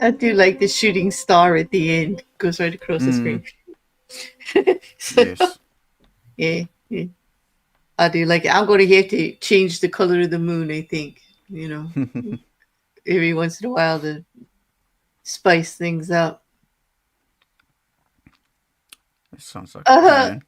I do like the shooting star at the end. Goes right across the Mm, screen. So, yes. yeah, yeah. I do like it. I'm going to have to change the color of the moon, I think. You know, every once in a while to spice things up. That sounds like a Uh-huh.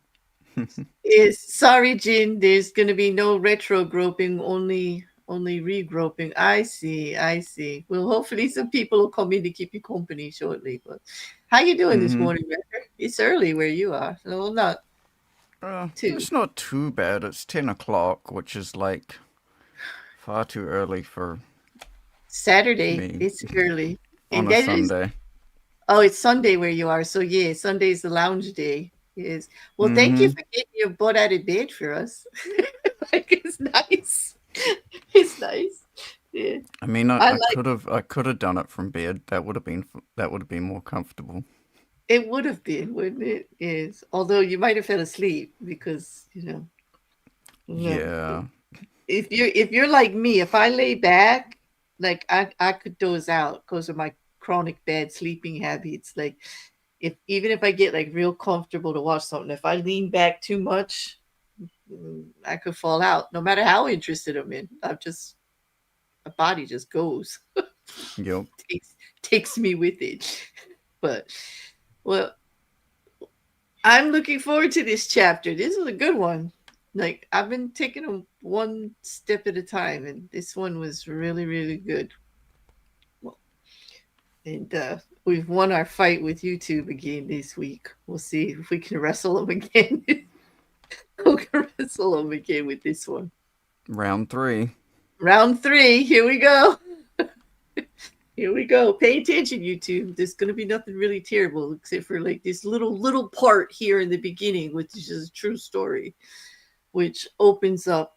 plan. Yes. Sorry, Jin. There's going to be no retro groping, only regroping. I see. I see. Well, hopefully some people will come in to keep you company shortly. But how you doing this Hmm. morning, Becker? It's early where you are, so not too. It's not too bad. It's 10 o'clock, which is like far too early for Saturday. me It's early, on and a that is. Sunday. Oh, it's Sunday where you are. So yeah, Sunday's the lounge day. Yes. Well, thank you Hmm. for getting your butt out of bed for us. Like it's nice. It's nice. Yeah. I mean, I, I I like could have I could have done it from bed. That would have been more comfortable. it would have been, wouldn't it? Yes. Although you might have fell asleep because, no. Yeah. If you're like me, if I lay back, like I could doze out because of my chronic bad sleeping habits. Like if even if I get like real comfortable to watch something, if I lean back too much, I could fall out. No matter how interested I'm in, my body just goes Yep. takes me with it. But well, I'm looking forward to this chapter. This is a good one. Like I've been taking them one step at a time, and this one was really, really good. Well, and we've won our fight with YouTube again this week. We'll see if we can wrestle them again. We can wrestle them again with this one. Round three. Round three. Here we go. Here we go. Pay attention, YouTube. There's going to be nothing really terrible except for like this little part here in the beginning, which is just a true story, which opens up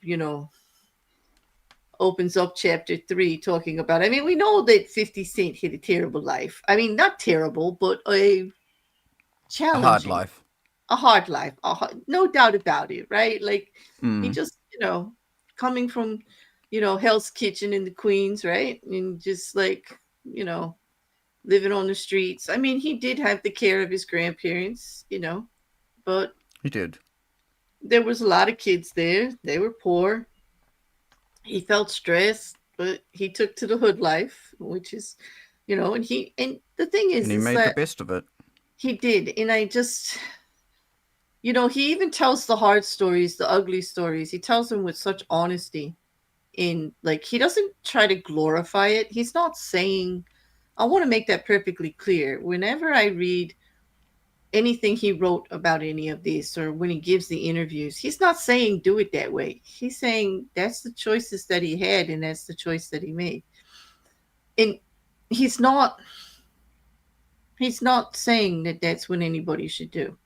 chapter 3 talking about. I mean, we know that 50 Cent had a terrible life. I mean, not terrible, but a A hard challenging, life. a hard life, no doubt about it, right? Like he Mm. just, coming from, Hell's Kitchen in the Queens, right? And just like, you know, living on the streets. I mean, he did have the care of his grandparents, but He did. there was a lot of kids there. They were poor. He felt stressed, but he took to the hood life, which is, and the thing And is, he is made the that best of it. he did, and I just, he even tells the hard stories, the ugly stories. He tells them with such honesty. In like, he doesn't try to glorify it. He's not saying. I want to make that perfectly clear. Whenever I read anything he wrote about any of this or when he gives the interviews, he's not saying do it that way. He's saying that's the choices that he had and that's the choice that he made. And he's not he's not saying that that's what anybody should do.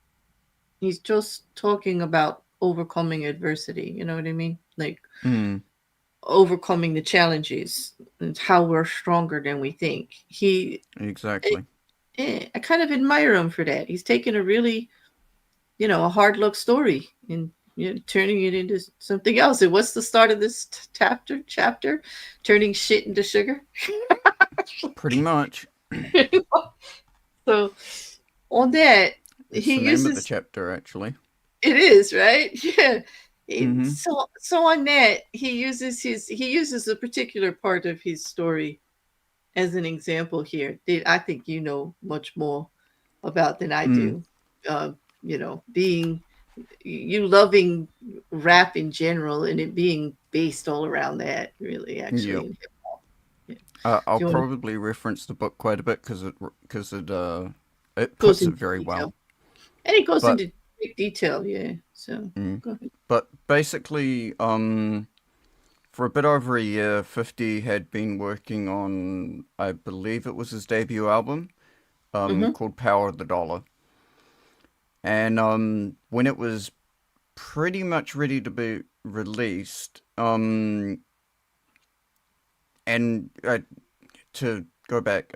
He's just talking about overcoming adversity, you know what I mean? Like Mm. overcoming the challenges and how we're stronger than we think. Exactly. I kind of admire him for that. He's taken a really a hard luck story and turning it into something else. And what's the start of this chapter? Turning shit into sugar. Pretty much. So on that, It's he the name of the uses chapter, actually. it is right. Yeah. Hmm. So on that, he uses a particular part of his story as an example here that I think you know much more about than I Mm. do. Being you loving rap in general and it being based all around that, really, actually. Yep. In hip hop. Yeah. I'll Do you want to probably reference the book quite a bit because it goes puts it into very well. detail? And it goes But into big detail, yeah. So mm, go ahead. but basically, for a bit over a year, 50 had been working on, I believe it was his debut album, Mm-hmm. called Power of the Dollar. And when it was pretty much ready to be released, and to go back,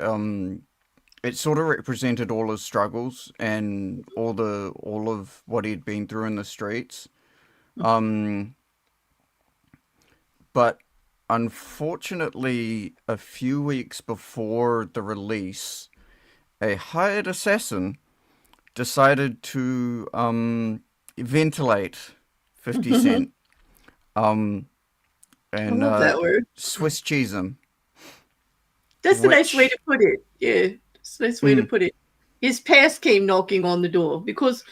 it sort of represented all his struggles and all of what he'd been through in the streets. Um, but unfortunately, a few weeks before the release, a hired assassin decided to ventilate 50 I Cent um, and love that word. Swiss cheese him, That's a nice way to which, put it. Yeah, it's a nice way to mm, put it. His past came knocking on the door because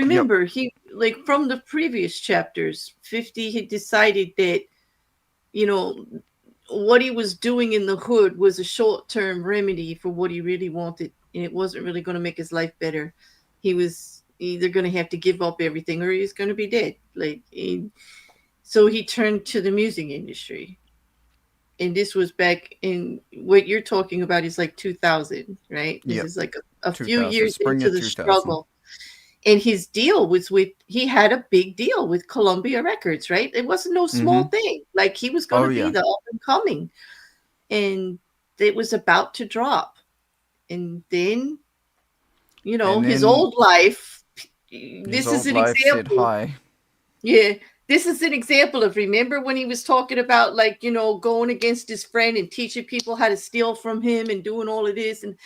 yep, remember, he like from the previous chapters, 50 had decided that, you know, what he was doing in the hood was a short-term remedy for what he really wanted, and it wasn't really going to make his life better. He was either going to have to give up everything or he's going to be dead. So he turned to the music industry. And this was back in what you're talking about is like 2000, right? This yep, is like a few 2000, years spring into of the 2000. struggle. And his deal was with, he had a big deal with Columbia Records, right? It wasn't no small Mm-hmm. thing. Like he was going Oh to be yeah, the up and coming, and it was about to drop. And then, and his then old life, his this is old an life said example. hi. Yeah, this is an example of, remember when he was talking about, like, going against his friend and teaching people how to steal from him and doing all of this, and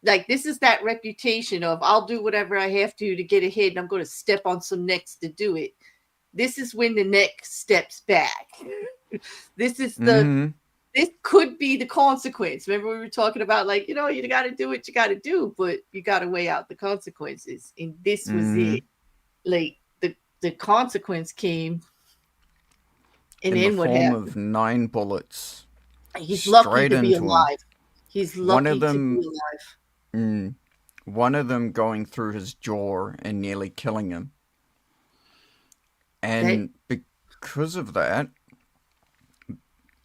like this is that reputation of, I'll do whatever I have to get ahead, and I'm going to step on some necks to do it. This is when the neck steps back. this is the Mm-hmm. this could be the consequence. Remember we were talking about, like, you got to do what you got to do, but you got to weigh out the consequences, and this was Mm-hmm. it. Like the consequence came. And In the then what form of happened? 9 bullets He's lucky straight to be into him. alive. He's One of lucky to be them, alive. mm, one of them going through his jaw and nearly killing him. That And because of that,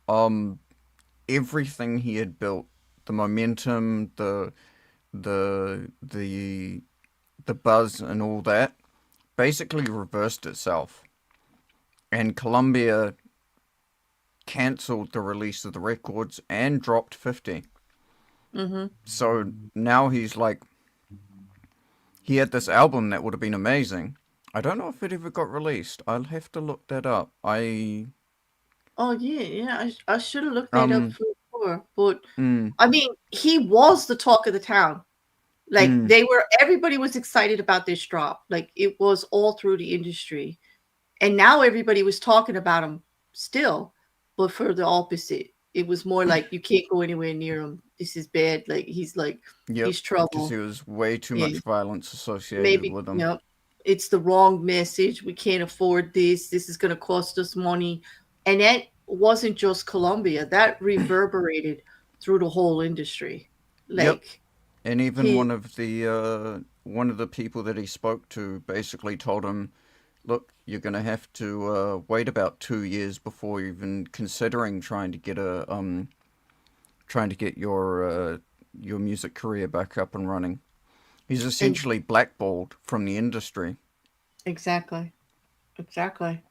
um, everything he had built, the momentum, the the the buzz, and all that, basically reversed itself. And Columbia cancelled the release of the records and dropped 50. mm-hmm. So now he's like, he had this album that would have been amazing. I don't know if it ever got released. I'll have to look that up. Oh yeah. I should have looked that up Um before, but mm, I mean, he was the talk of the town. Like mm, everybody was excited about this drop. Like it was all through the industry, and now everybody was talking about him still, but for the opposite. It was more like, you can't go anywhere near him. This is bad. Like yep, he's because trouble. there was way too Yeah. much violence associated Maybe, with him. it's the wrong message. We can't afford this. This is going to cost us money. And that wasn't just Colombia, that reverberated through the whole industry. Yep. Like, And even he one of the people that he spoke to basically told him, "Look, you're going to have to wait about 2 years before even considering trying to get your music career back up and running." He's and essentially blackballed from the industry. exactly, exactly.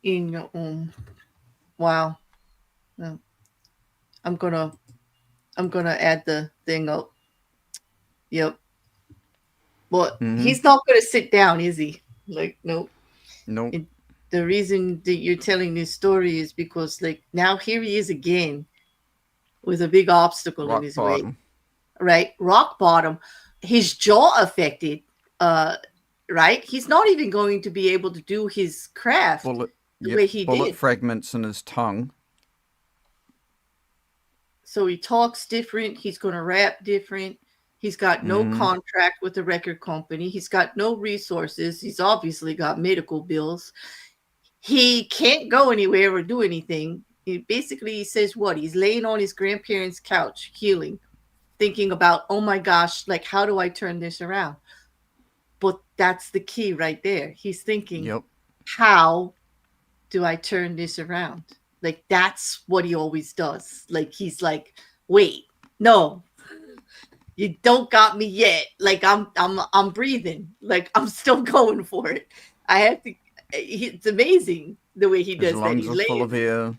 In wow. No, I'm gonna I'm gonna add the thing up. Yep. But Mm-hmm. he's not gonna sit down, is he? Like, no. Nope. And the reason that you're telling this story is because, like, now here he is again with a big obstacle in Rock his way, bottom. right? Rock bottom, his jaw affected, uh, right? He's not even going to be able to do his craft Bullet. the Yep. way he Bullet did. fragments in his tongue. So he talks different. He's going to rap different. He's got no Mm-hmm. contract with the record company. He's got no resources. He's obviously got medical bills. He can't go anywhere or do anything. He says what? He's laying on his grandparents' couch, healing, thinking about, oh my gosh, like, how do I turn this around? But that's the key right there. He's thinking, Yep. how do I turn this around? Like, that's what he always does. Like, he's like, wait, no, you don't got me yet. Like, I'm breathing. Like, I'm still going for it. I have to. It's amazing the way he His does that. lungs He's are full laying. of air.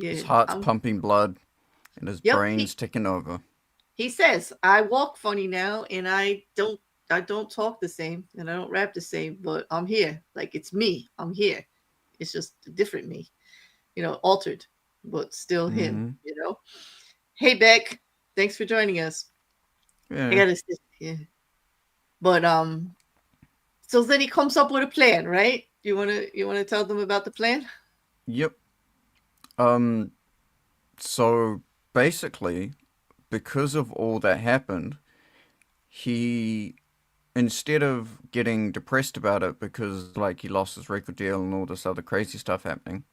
His Yeah, heart's pumping blood, and his yep. brain's ticking over. He says, I walk funny now, and I don't talk the same, and I don't rap the same, but I'm here. Like, it's me. I'm here. It's just a different me, altered. but still him, Mm-hmm. you know. Hey Beck, thanks for joining us. I Yeah. gotta sit here. But so then he comes up with a plan, right? You wanna tell them about the plan? Yep. Um. So basically, because of all that happened, he instead of getting depressed about it because like he lost his record deal and all this other crazy stuff happening,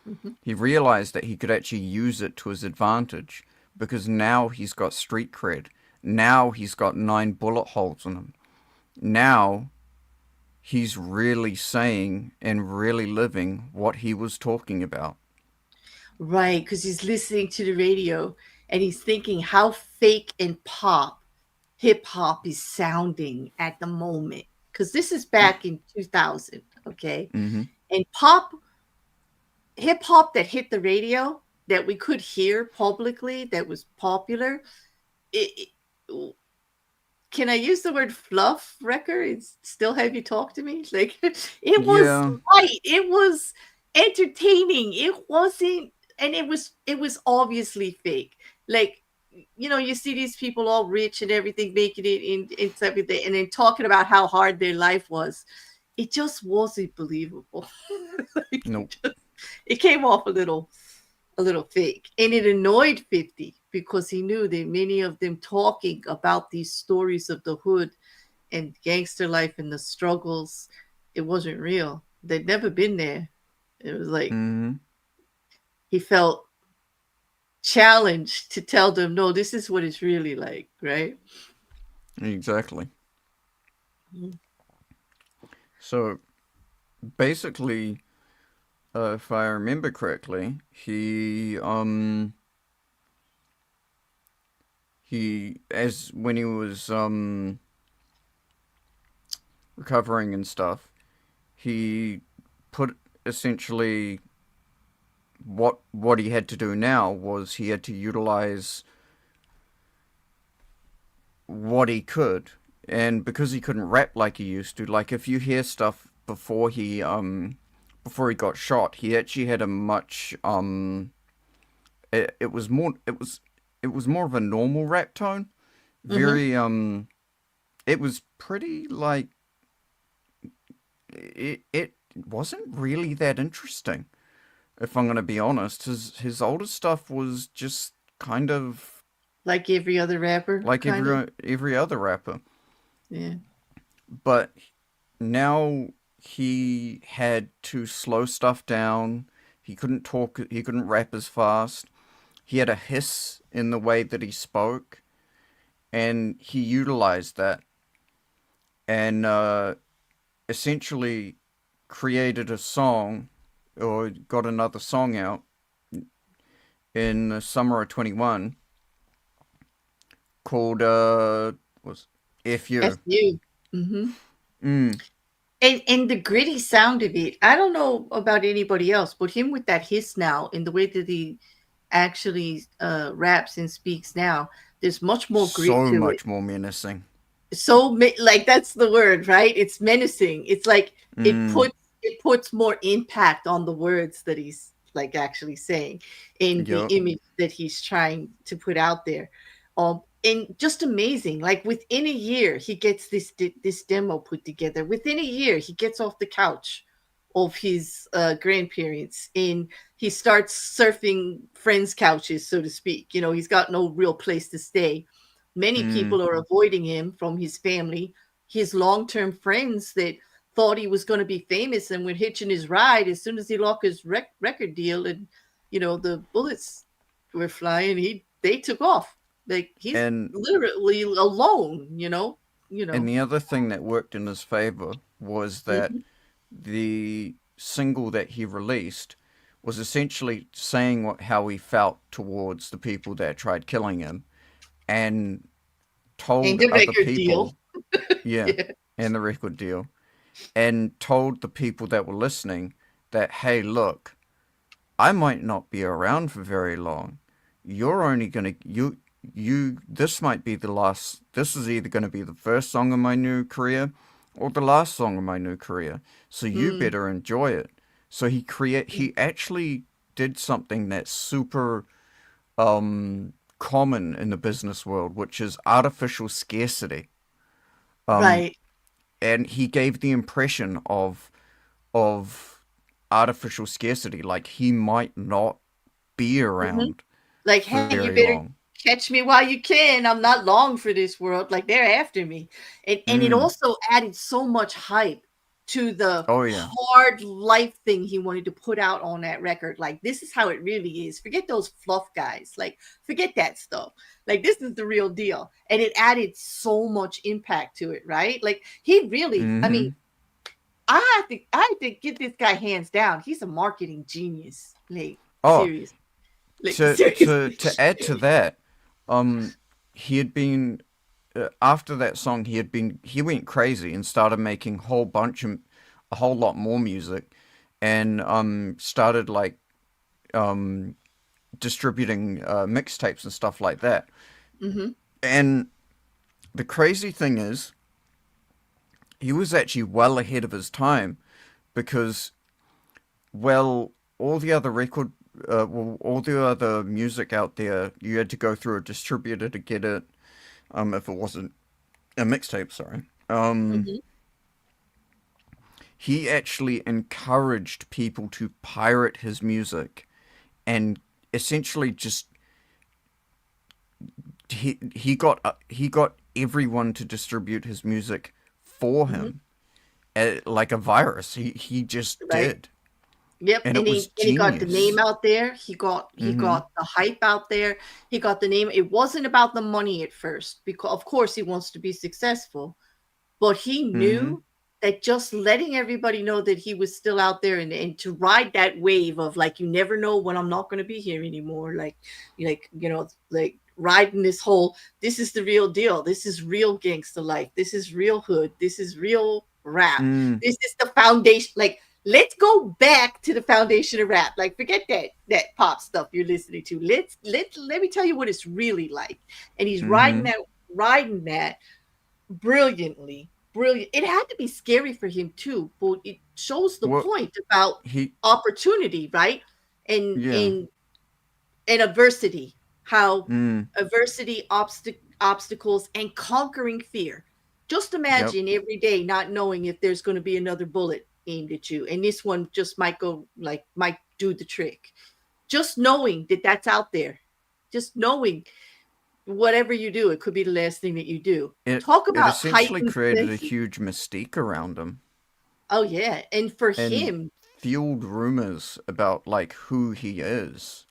Mm-hmm. he realized that he could actually use it to his advantage because now he's got street cred. Now he's got 9 bullet holes in him. Now he's really saying and really living what he was talking about. Right, because he's listening to the radio and he's thinking how fake and pop hip hop is sounding at the moment. Because this is back in 2000, okay? Mm-hmm. And pop, hip hop that hit the radio that we could hear publicly that was popular, it, can I use the word fluff record and still have you talk to me? Like it was Yeah. light, it was entertaining, it wasn't, and it was obviously fake. Like you see these people all rich and everything making it in everything, and then talking about how hard their life was. It just wasn't believable. Like, Nope. it came off a little fake. And it annoyed 50 because he knew that many of them talking about these stories of the hood and gangster life and the struggles, it wasn't real. They'd never been there. It was like Mm-hmm. he felt challenged to tell them, no, this is what it's really like, right? Exactly. Mhm. So basically, if I remember correctly, he as when he was recovering and stuff, he put essentially what he had to do now was he had to utilize what he could, and because he couldn't rap like he used to, like if you hear stuff before he got shot, he actually had a much it was more it was more of a normal rap tone, Mhm. very it was pretty like it wasn't really that interesting. If I'm gonna be honest, his older stuff was just kind of Like every other rapper, like kind of. every other rapper, Yeah. but now he had to slow stuff down. He couldn't talk. He couldn't rap as fast. He had a hiss in the way that he spoke, and he utilized that and essentially created a song or got another song out in the summer of 21 called was That's FU. you. Mm-hmm. Mm, And the gritty sound of it, I don't know about anybody else, but him with that hiss now and the way that he actually raps and speaks now, there's much more grit so to it. much more menacing. So like that's the word, right? It's menacing. It's like it Mm, puts it puts more impact on the words that he's like actually saying in the yep. image that he's trying to put out there. And just amazing. Like within a year, he gets this demo put together. Within a year, he gets off the couch of his grandparents and he starts surfing friends' couches, so to speak. He's got no real place to stay. Many Mm, people are avoiding him from his family. His long-term friends that thought he was going to be famous and were hitching his ride as soon as he lost his record deal, and the bullets were flying. They took off. Like he's and literally alone. You and know. the other thing that worked in his favor was that Mhm. the single that he released was essentially saying how he felt towards the people that tried killing him and And told the other record deal. people, yeah, Yeah. and the record deal, and told the people that were listening that, hey, look, I might not be around for very long. You're only gonna this might be the last. This is either gonna be the first song of my new career or the last song of my new career. So you Mm. better enjoy it. So he actually did something that's super common in the business world, which is artificial scarcity. Um, Right. and he gave the impression of artificial scarcity, like he might not be Mhm. around Like, for hey, you very better long. catch me while you can. I'm not long for this world. Like they're after me. And it Mm. also added so much hype to the Oh yeah. hard life thing he wanted to put out on that record. Like, this is how it really is. Forget those fluff guys. Like, forget that stuff. Like, this is the real deal. And it added so much impact to it, right? Like, he really, I mean, Mm-hmm. I have to give this guy hands down. He's a marketing genius. Like, Oh, serious. Like, to seriously. add to that, um, he had been after that song he went crazy and started making a whole lot more music, and started like um distributing mixtapes and stuff like that. Mhm. And the crazy thing is, he was actually well ahead of his time because, well, all the other all the other music out there, you had to go through a distributor to get it. If it wasn't a mixtape, sorry. Mhm. He actually encouraged people to pirate his music and essentially just he got everyone to distribute his music for Mhm. him, like a virus. He just Right. did, Yep, and it and was he got the name genius. out there. He got Mm-hmm. the hype out there. He got the name. It wasn't about the money at first because of course he wants to be successful, but he Mm-hmm. knew that just letting everybody know that he was still out there and to ride that wave of like you never know when I'm not going to be here anymore. Like riding this whole this is the real deal. This is real gangster life. This is real hood. This is real rap. Mm. This is the foundation. Like let's go back to the foundation of rap. Like forget that pop stuff you're listening to. Let me tell you what it's really like. And he's Mm-hmm. riding that brilliantly. Brilliant. It had to be scary for him too, but it shows the What point about he opportunity, right? And yeah. and adversity, how Mm. adversity, obstacles, and conquering fear. Just Yep. imagine every day not knowing if there's going to be another bullet aimed at you, and this one just might do the trick. Just knowing that that's out there, just knowing whatever you do, it could be the last thing that you do. Talk It about essentially heightened created a senses. huge mystique around him Oh yeah, and for and him, fueled rumors about like who he is.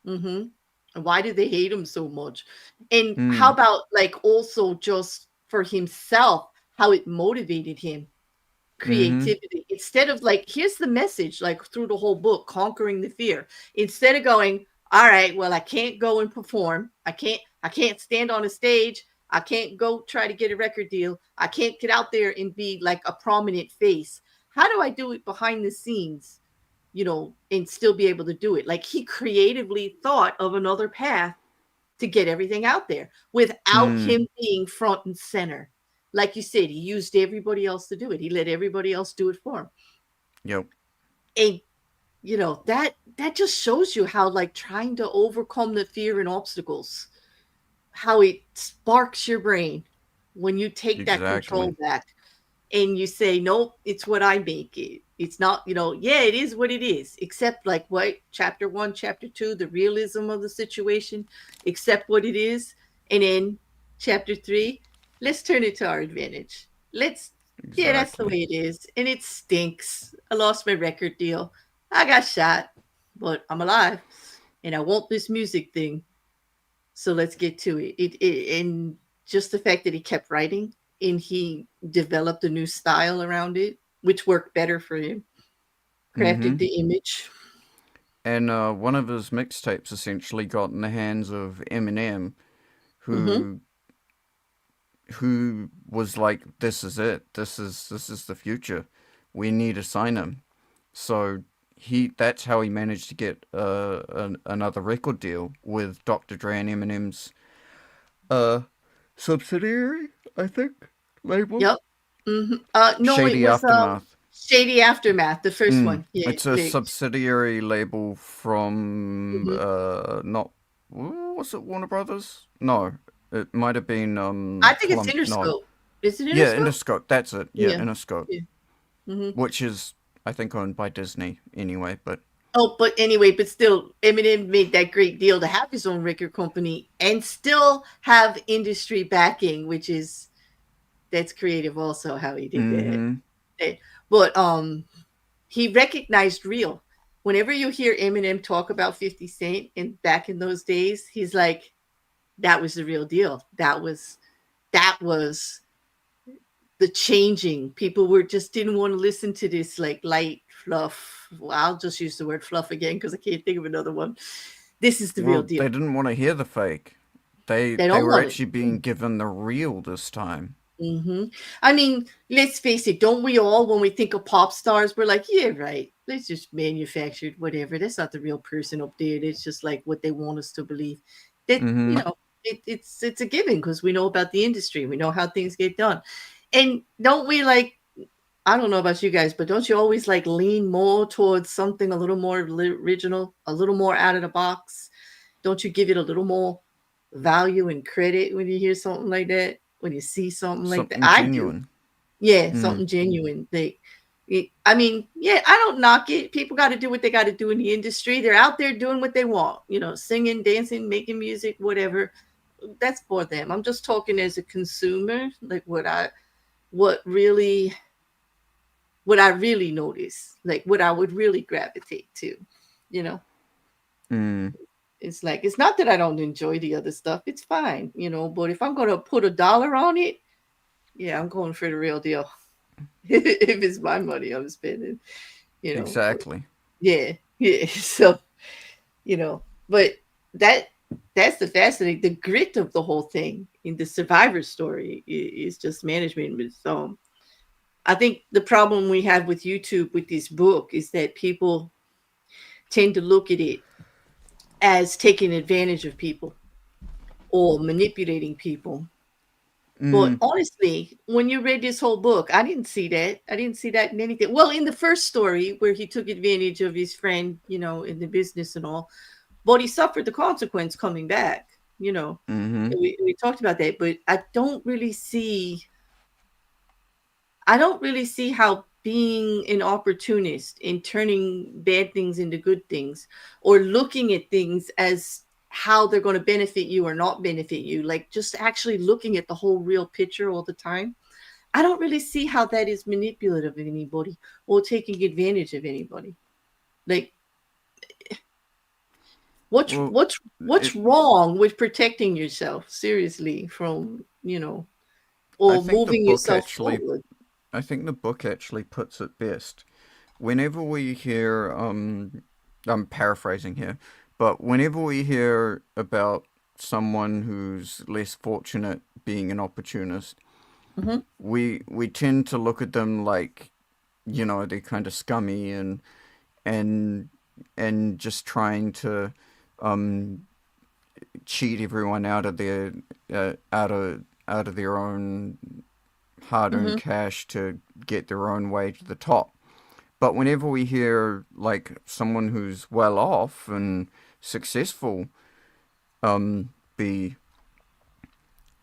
mhm, why do they hate him so much? And how Mm. about like also just for himself, how it motivated him? Mm-hmm. Creativity. Instead of like, here's the message, like through the whole book, conquering the fear. Instead of going, all right, well, I can't go and perform. I can't stand on a stage. I can't go try to get a record deal. I can't get out there and be like a prominent face. How do I do it behind the scenes, and still be able to do it? Like he creatively thought of another path to get everything out there without Mm. him being front and center. Like you said, he used everybody else to do it. He let everybody else do it for him. Yep. And that just shows you how like trying to overcome the fear and obstacles, how it sparks your brain when you take that control Exactly. back and you say, nope, it's what I make it. It's not, yeah, it is what it is. Accept like what chapter one, chapter two, the realism of the situation, accept what it is. And then chapter three, let's turn it to our advantage. Yeah, that's the Exactly. way it is. And it stinks. I lost my record deal. I got shot, but I'm alive and I want this music thing. So let's get to it. And just the fact that he kept writing and he developed a new style around it, which worked better for him. Crafted Mm-hmm. the image. And one of his mixtapes essentially got in the hands of Eminem, Mm-hmm. who was like, "This is it. This is the future. We need to sign him." So that's how he managed to get another record deal with Dr. Dre and Eminem's uh subsidiary, I think, label. Yep. No, it Shady was Aftermath. Shady Aftermath, the first one. Yeah, It's a subsidiary label from mhm. not was it Warner Brothers? No, it might have been I think it's Colum. No, Interscope. Is it yeah, Interscope? Interscope. That's it. Yeah, Yeah, Interscope, yeah. Hmm. which is I think owned by Disney anyway. But Oh, but anyway, but still, Eminem made that great deal to have his own record company and still have industry backing, which is that's creative also how he did that. mm-hmm. But he recognized real. Whenever you hear Eminem talk about 50 Cent and back in those days, he's like, that was the real deal. That was the changing. People were just didn't want to listen to this like light fluff. Well, I'll just use the word fluff again because I can't think of another one. This is the real Well, deal. they didn't want to hear the fake. They They don't were want it. actually being given the real this time. Hmm. I mean, let's face it. Don't we all, when we think of pop stars, we're like, yeah, right. Let's just manufactured whatever. That's not the real person up there. It's just like what they want us to believe. That Mm-hmm. it's a given because we know about the industry. We know how things get done, and don't we like? I don't know about you guys, but don't you always like lean more towards something a little more original, a little more out of the box? Don't you give it a little more value and credit when you hear something like that? When you see something like that? Something I do. genuine. Yeah, Mm. something genuine. I mean, yeah, I don't knock it. People got to do what they got to do in the industry. They're out there doing what they want, singing, dancing, making music, whatever. That's for them. I'm just talking as a consumer, like what really what I really notice, like what I would really gravitate to, you know. Mm. It's like it's not that I don't enjoy the other stuff. It's fine, but if I'm gonna put $1 on it, yeah, I'm going for the real deal. If it's my money I'm spending, you know. Exactly. Yeah, yeah. So, but that that's the fascinating the grit of the whole thing in the survivor story is just management with I think the problem we have with YouTube with this book is that people tend to look at it as taking advantage of people or manipulating people. But Mm. honestly, when you read this whole book, I didn't see that. I didn't see that in anything. Well, in the first story where he took advantage of his friend, in the business and all, but he suffered the consequence coming back. Mm-hmm. We talked about that, but I don't really see how being an opportunist in turning bad things into good things or looking at things as how they're going to benefit you or not benefit you, like just actually looking at the whole real picture all the time. I don't really see how that is manipulative of anybody or taking advantage of anybody. Like what's Well, what's what's it. wrong with protecting yourself seriously from, I or think the moving book yourself actually. forward? I think the book actually puts it best. Whenever we hear, I'm paraphrasing here, but whenever we hear about someone who's less fortunate being an opportunist, Hmm. we tend to look at them like, they're kind of scummy and and just trying to um, cheat everyone out of their out of their own hard-earned Hmm. cash to get their own way to the top. But whenever we hear like someone who's well off and successful be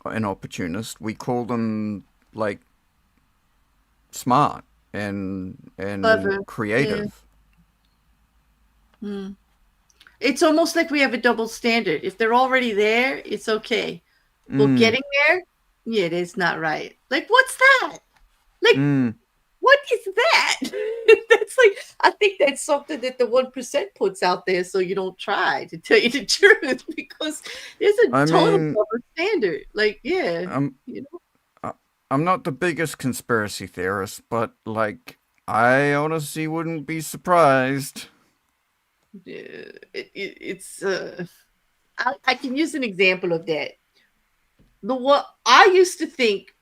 an opportunist, we call them like smart and Clever. Yeah. creative. Mm. It's almost like we have a double standard. If they're already there, it's okay. But Mm, getting there, yeah, that's not right. Like, what's that? Like, mm. what is that? That's like, I think that's something that the 1% puts out there so you don't try, to tell you the truth, because there's a I total mean, double standard. Like, yeah, I'm you know, I- I'm not the biggest conspiracy theorist, but like I honestly wouldn't be surprised. yeah, it's, I can use an example of that. The what I used to think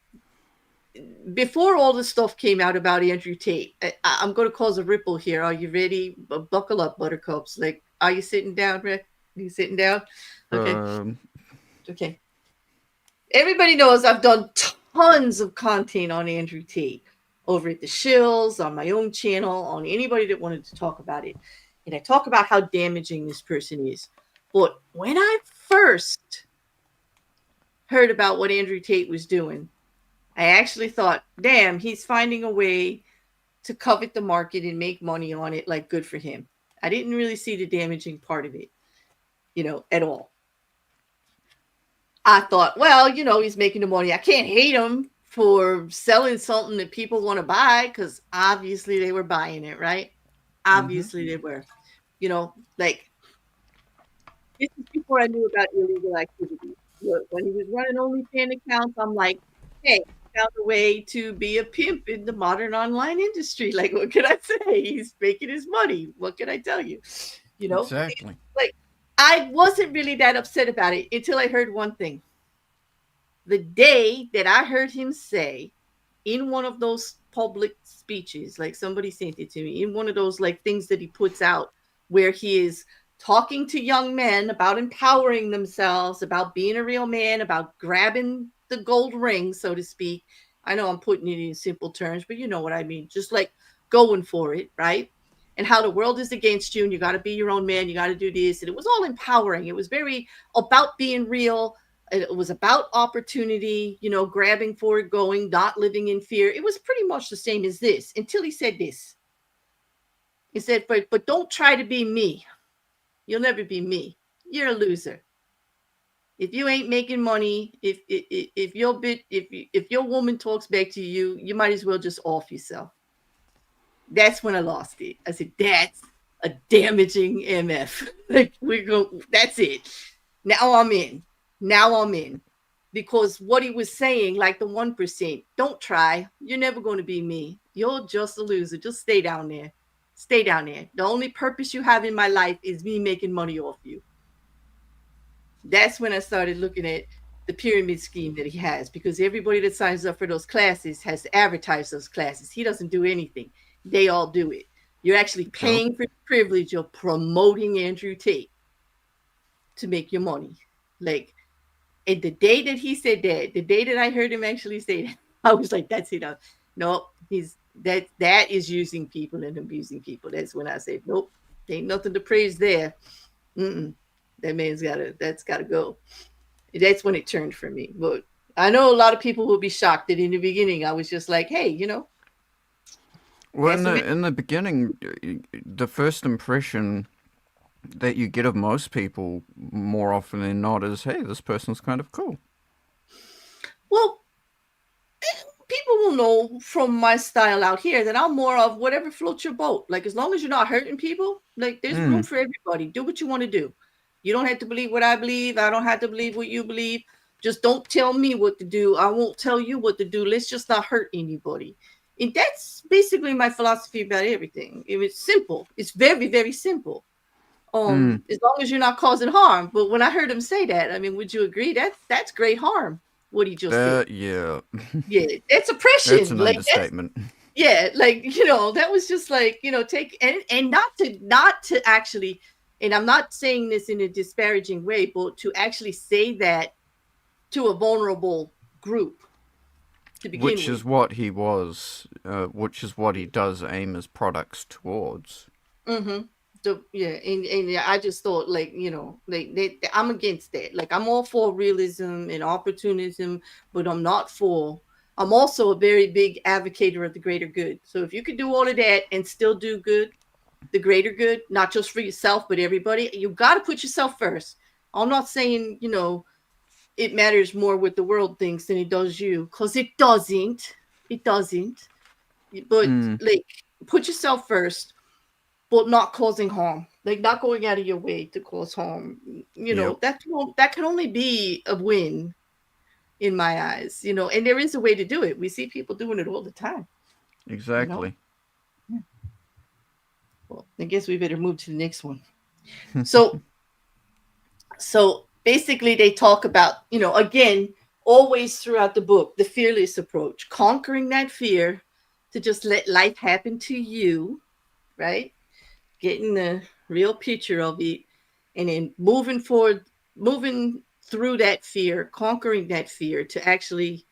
before all this stuff came out about Andrew Tate, I'm going to cause a ripple here. Are you ready? Buckle up, buttercups. Like, are you sitting down, Rick? Are you sitting down? Okay. Um, Okay. Everybody knows I've done tons of content on Andrew Tate. over at the Shills, on my own channel, on anybody that wanted to talk about it. And I talk about how damaging this person is. But when I first heard about what Andrew Tate was doing, I actually thought, damn, he's finding a way to covet the market and make money on it. Like, good for him. I didn't really see the damaging part of it, at all. I thought, well, he's making the money. I can't hate him for selling something that people want to buy, because obviously they were buying it, right? Mm-hmm. Obviously they were. Like, this is before I knew about illegal activity. Look, when he was running OnlyFans accounts, I'm like, hey, found a way to be a pimp in the modern online industry. Like, what can I say? He's making his money. What can I tell you? You know, Exactly. like, I wasn't really that upset about it until I heard one thing. The day that I heard him say in one of those public speeches, like somebody sent it to me, in one of those like things that he puts out where he is talking to young men about empowering themselves, about being a real man, about grabbing the gold ring, so to speak. I know I'm putting it in simple terms, but you know what I mean. Just like going for it, right? And how the world is against you and you got to be your own man. You got to do this. And it was all empowering. It was very about being real. It was about opportunity, grabbing for it, going, not living in fear. It was pretty much the same as this until he said this. He said, but don't try to be me. You'll never be me. You're a loser. If you ain't making money, if your woman talks back to you, you might as well just off yourself. That's when I lost it. I said, that's a damaging MF. Like, that's it. Now I'm in. Now I'm in. Because what he was saying, like the 1%, don't try. You're never going to be me. You're just a loser. Just stay down there. Stay down there. The only purpose you have in my life is me making money off you. That's when I started looking at the pyramid scheme that he has, because everybody that signs up for those classes has to advertise those classes. He doesn't do anything. They all do it. You're actually Yep. paying for the privilege of promoting Andrew Tate to make your money. Like, and the day that he said that, the day that I heard him actually say that, I was like, that's it. No, that is using people and abusing people. That's when I said, nope, ain't nothing to praise there. Mm-mm. That's gotta go. That's when it turned for me. But I know a lot of people will be shocked that in the beginning I was just like, hey, Well, have some. in the beginning, the first impression that you get of most people, more often than not, is, hey, this person's kind of cool. Well, people will know from my style out here that I'm more of whatever floats your boat. Like, as long as you're not hurting people, like, there's room Mm. for everybody. Do what you want to do. You don't have to believe what I believe. I don't have to believe what you believe. Just don't tell me what to do. I won't tell you what to do. Let's just not hurt anybody. And that's basically my philosophy about everything. It's simple. It's very, very simple. Mm. As long as you're not causing harm. But when I heard him say that, I mean, would you agree that's great harm, what he just said? Yeah. Yeah, it's That's oppression. an Like, that's, understatement. yeah, like, that was just like, take, and not to actually, and I'm not saying this in a disparaging way, but to actually say that to a vulnerable group to begin Which with. is what he was, which is what he does aim his products towards. Mm-hmm. Yeah, and I just thought, like, I'm against that. Like, I'm all for realism and opportunism, but I'm also a very big advocate of the greater good. So if you could do all of that and still do good, the greater good, not just for yourself, but everybody, you got to put yourself first. I'm not saying, it matters more what the world thinks than it does you, because it doesn't. It doesn't. But, Mm. like, put yourself first, but not causing harm, like not going out of your way to cause harm. Yep. That can only be a win in my eyes. And there is a way to do it. We see people doing it all the time. You know. Exactly. Yeah. Well, I guess we better move to the next one. So, basically, they talk about, again, always throughout the book, the fearless approach, conquering that fear to just let life happen to you, right? Getting the real picture of it, and then moving forward, moving through that fear, conquering that fear to actually,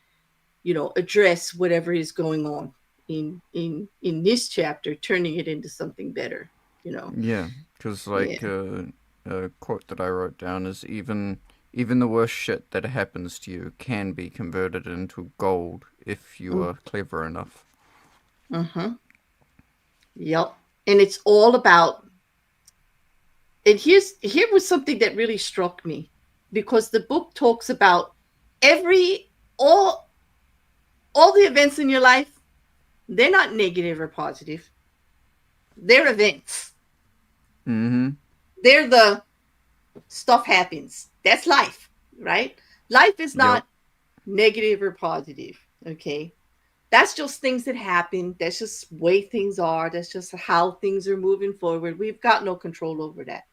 address whatever is going on in this chapter, turning it into something better, you know. Yeah, because Yeah. like a quote that I wrote down is even the worst shit that happens to you can be converted into gold if you are clever enough. Mm-hmm. Yep. And it's all about, and here was something that really struck me, because the book talks about every all the events in your life, they're not negative or positive. They're events. Mm-hmm. They're the stuff happens. That's life, right? Life is Yep. not negative or positive. Okay. That's just things that happen. That's just way things are. That's just how things are moving forward. We've got no control over that.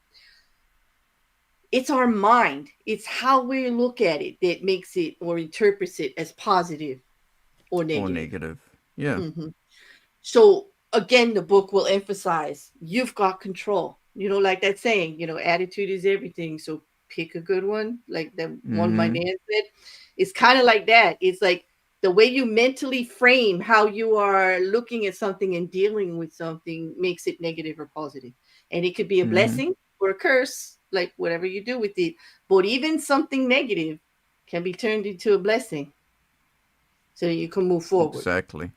It's our mind. It's how we look at it that makes it or interprets it as positive or Or negative. negative. Yeah. Mm-hmm. So again, the book will emphasize you've got control. You know, like that saying, attitude is everything. So pick a good one. Like the one my Mm-hmm. nan said. It's kind of like that. It's like the way you mentally frame how you are looking at something and dealing with something makes it negative or positive. And it could be a Mm-hmm. blessing or a curse, like whatever you do with it. But even something negative can be turned into a blessing so you can move forward. Exactly.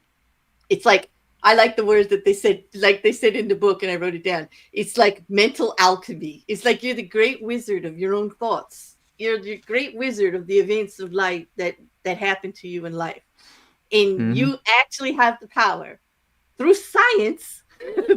It's like, I like the words that they said, like they said in the book, and I wrote it down. It's like mental alchemy. It's like you're the great wizard of your own thoughts. You're the great wizard of the events of life that happen to you in life, and Mm-hmm. you actually have the power through science,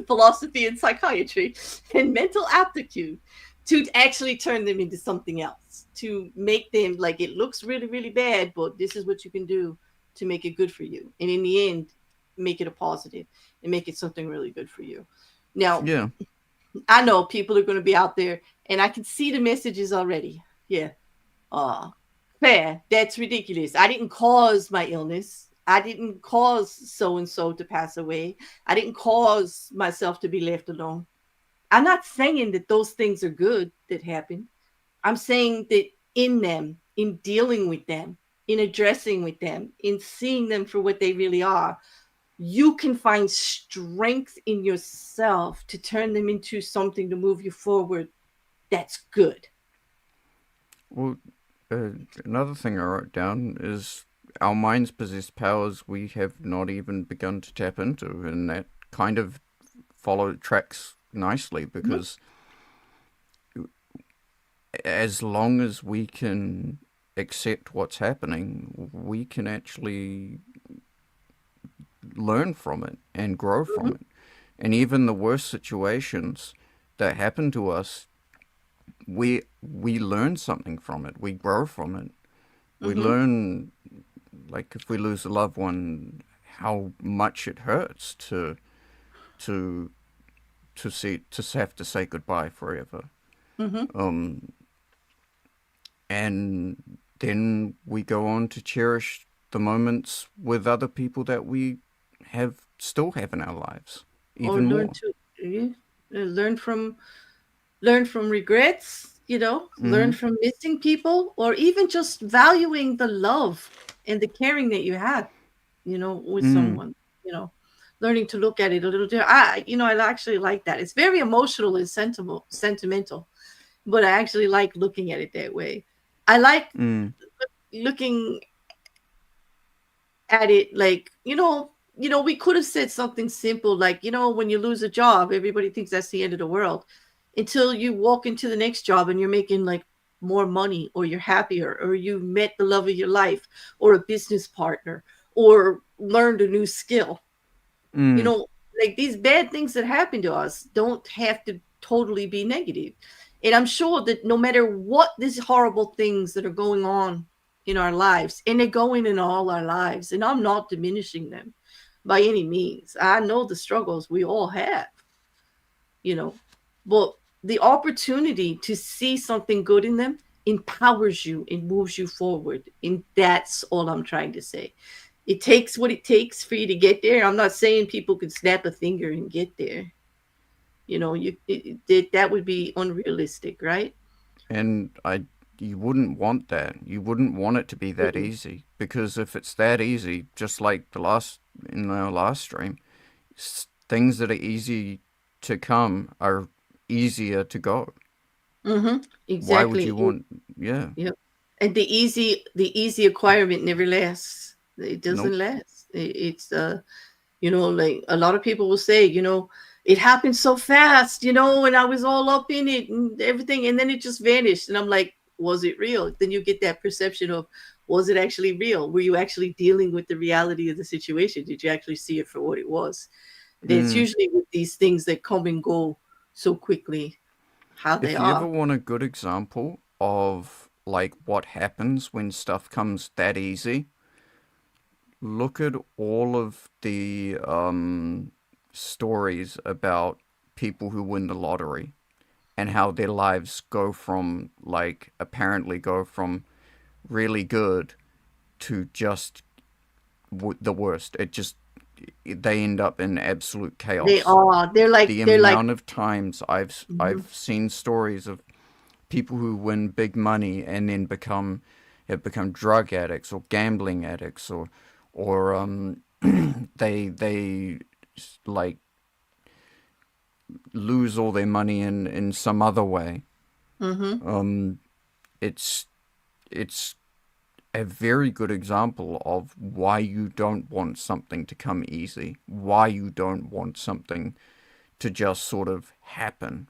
philosophy, and psychiatry, and mental aptitude to actually turn them into something else, to make them like it looks really, really bad, but this is what you can do to make it good for you. And in the end, make it a positive and make it something really good for you. Now, Yeah. I know people are going to be out there, and I can see the messages already. Yeah. uh Fair, that's ridiculous. I didn't cause my illness. I didn't cause so and so to pass away. I didn't cause myself to be left alone. I'm not saying that those things are good that happened. I'm saying that in them, in dealing with them, in addressing with them, in seeing them for what they really are, you can find strength in yourself to turn them into something to move you forward that's good. Well, uh, another thing I wrote down is our minds possess powers we have not even begun to tap into, and that kind of follow tracks nicely Mhm. because as long as we can accept what's happening, we can actually learn from it and grow from Mhm. it. And even the worst situations that happen to us, we learn something from it. We grow from it. We Mhm. learn, like if we lose a loved one, how much it hurts to to have to say goodbye forever. Mhm. Um, and then we go on to cherish the moments with other people that we have still have in our lives Or even more. yeah, learn from learn from regrets, learn Mm-hmm. from missing people, or even just valuing the love and the caring that you had, with Mm. someone, you know, learning to look at it a little different. I actually like that. It's very emotional and sentimental, but I actually like looking at it that way. I like Mm. looking at it like, we could have said something simple like, when you lose a job, everybody thinks that's the end of the world until you walk into the next job and you're making like more money, or you're happier, or you met the love of your life, or a business partner, or learned a new skill. you Mm. know like these bad things that happen to us don't have to totally be negative. And I'm sure that no matter what these horrible things that are going on in our lives, and they're going in all our lives, and I'm not diminishing them by any means. I know the struggles we all have, you know, but the opportunity to see something good in them empowers you and moves you forward. And that's all I'm trying to say. It takes what it takes for you to get there. I'm not saying people can snap a finger and get there. That would be unrealistic, right? And I you wouldn't want that. You wouldn't want it to be that Mm-mm. easy, because if it's that easy, just like the last in our last stream, things that are easy to come are easier to go. Mm-hmm. Why would Exactly. you want? Yeah, Yep. And the easy acquirement never lasts. It nope. doesn't last. It's like a lot of people will say, it happened so fast, and I was all up in it and everything, and then it just vanished. And I'm like, was it real? Then you get that perception of, was it actually real? Were you actually dealing with the reality of the situation? Did you actually see it for what it was? And it's Mm. usually with these things that come and go so quickly, how they If you ever are. want a good example of like what happens when stuff comes that easy, look at all of the stories about people who win the lottery and how their lives go from like apparently go from really good to just the worst. It just they end up in absolute They chaos. are. The They're like. amount of times Mhm. I've seen stories of people who win big money and then become drug addicts or gambling addicts, or they like lose all their money in some other way. Mhm. Um, it's it's a very good example of why you don't want something to come easy, why you don't want something to just sort of happen.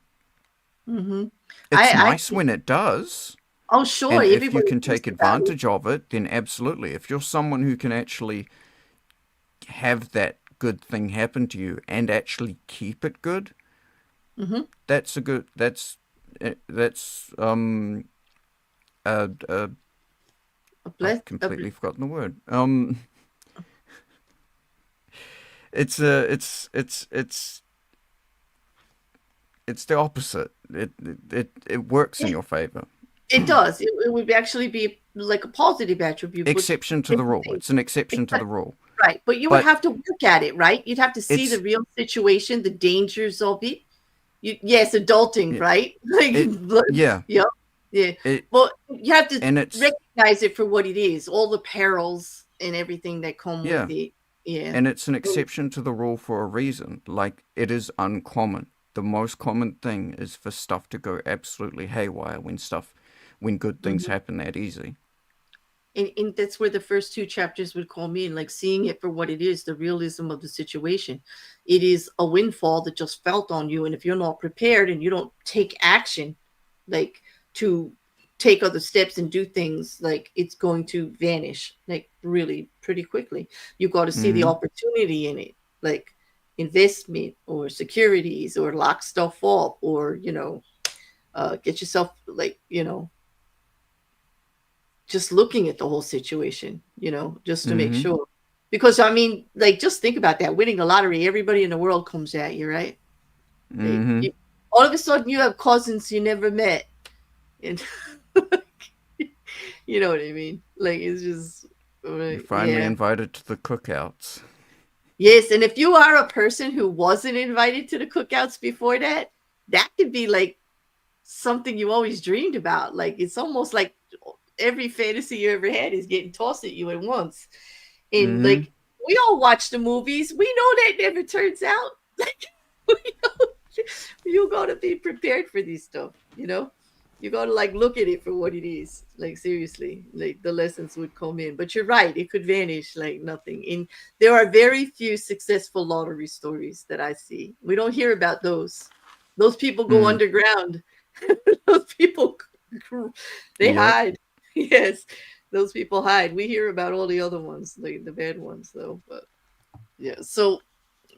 Mhm. It's I nice when it does, Oh, sure, and if you everybody can thinks take about it. advantage of it, then absolutely. If you're someone who can actually have that good thing happen to you and actually keep it good, Mhm. that's a good. That's uh, A bless I've a bl completely forgotten the word. It's the opposite. It works in Yeah, your favor. it does. It would actually be like a positive attribute, but Exception to the different rule. things. It's an exception to the Exactly. rule. Right, but you would But have to work at it, right? You'd have to see the it's real situation, the dangers of it. Yes, adulting, it, right? Like, it yeah. yeah, yeah. It But you have to and it's recognize it for what it is, all the perils and everything that come with yeah. it. Yeah. And it's an Mm. exception to the rule for a reason. Like, it is uncommon. The most common thing is for stuff to go absolutely haywire when good things Mhm. happen that easy. And that's where the first two chapters would come in, like seeing it for what it is, the realism of the situation. It is a windfall that just felt on you, and if you're not prepared and you don't take action, like to take other steps and do things, like it's going to vanish, like really pretty quickly. You got to see the Mm-hmm. opportunity in it, like investment or securities or lock stuff up, or get yourself, like, just looking at the whole situation, just to make Mm-hmm. sure. Because I mean, like, just think about that. Winning the lottery, everybody in the world comes at you, right? Like, Mm-hmm. all of a sudden you have cousins you never met. And you know what I mean? Like, it's just, You're finally yeah. invited to the cookouts. Yes, and if you are a person who wasn't invited to the cookouts before that, that could be like something you always dreamed about. Like, it's almost like every fantasy you ever had is getting tossed at you at once. And Mm-hmm. like, we all watch the movies. We know that never turns out. Like, we know, you gotta be prepared for this stuff, You gotta, like, look at it for what it is. Like, seriously, like, the lessons would come in. But you're right, it could vanish like nothing. And there are very few successful lottery stories that I see. We don't hear about those. Those people go Mm. underground. Those people, they Yep. hide. Yes, those people hide. We hear about all the other ones, the bad ones, though. But yeah, so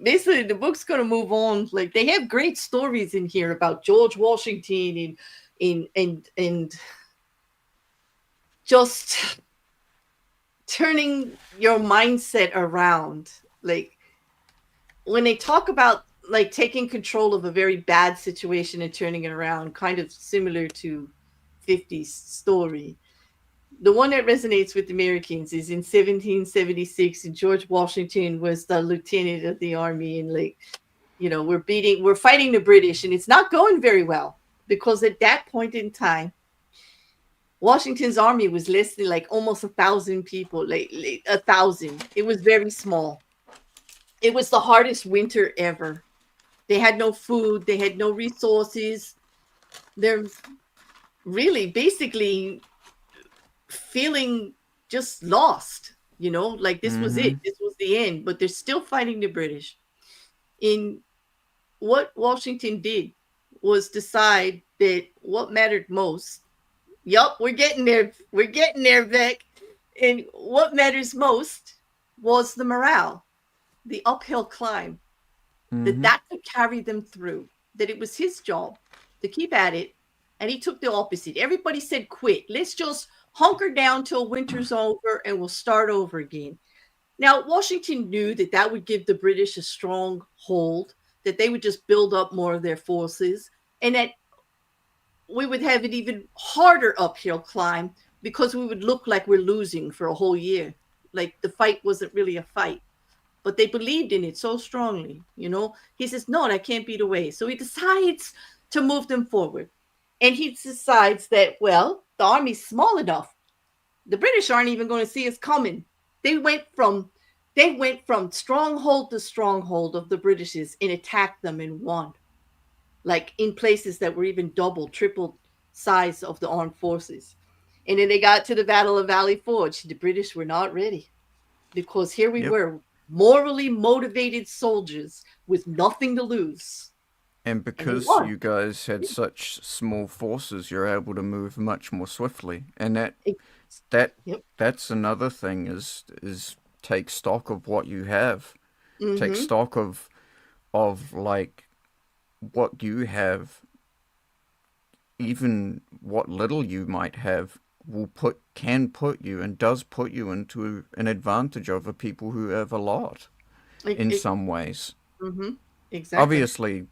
basically, the book's gonna move on. Like, they have great stories in here about George Washington and just turning your mindset around. Like, when they talk about, like, taking control of a very bad situation and turning it around, kind of similar to 50's story. The one that resonates with Americans is in 1776, and George Washington was the lieutenant of the army, and, like, we're fighting the British, and it's not going very well, because at that point in time, Washington's army was less than like almost 1,000 people, like 1,000. It was very small. It was the hardest winter ever. They had no food, they had no resources. They're really basically feeling just lost, like this was it. Mm-hmm. This was the end, but they're still fighting the British. In what Washington did was decide that what mattered most. Yup, we're getting there. We're getting there, Vic. And what matters most was the morale, the uphill climb, that Mm-hmm. that could carry them through, that it was his job to keep at it. And he took the opposite. Everybody said, quit. Let's just hunker down till winter's over and we'll start over again. Now, Washington knew that that would give the British a strong hold, that they would just build up more of their forces, and that we would have an even harder uphill climb because we would look like we're losing for a whole year. Like the fight wasn't really a fight, but they believed in it so strongly. He says, no, that can't be the way. So he decides to move them forward. And he decides that, well, the army's small enough. The British aren't even going to see us coming. They went from they went from stronghold to stronghold of the British's and attacked them and won. Like in places that were even double, triple size of the armed forces. And then they got to the Battle of Valley Forge. The British were not ready because here we Yep. were, morally motivated soldiers with nothing to lose, And and they because won. you guys had such small forces, you're able to move much more swiftly. And that Yep. that's another thing is take stock of what you have. Take Mm-hmm. stock of like what you have, even what little you might have can put you and does put you into an advantage over people who have a lot It, in it, some ways. mm-hmm. Exactly. Obviously,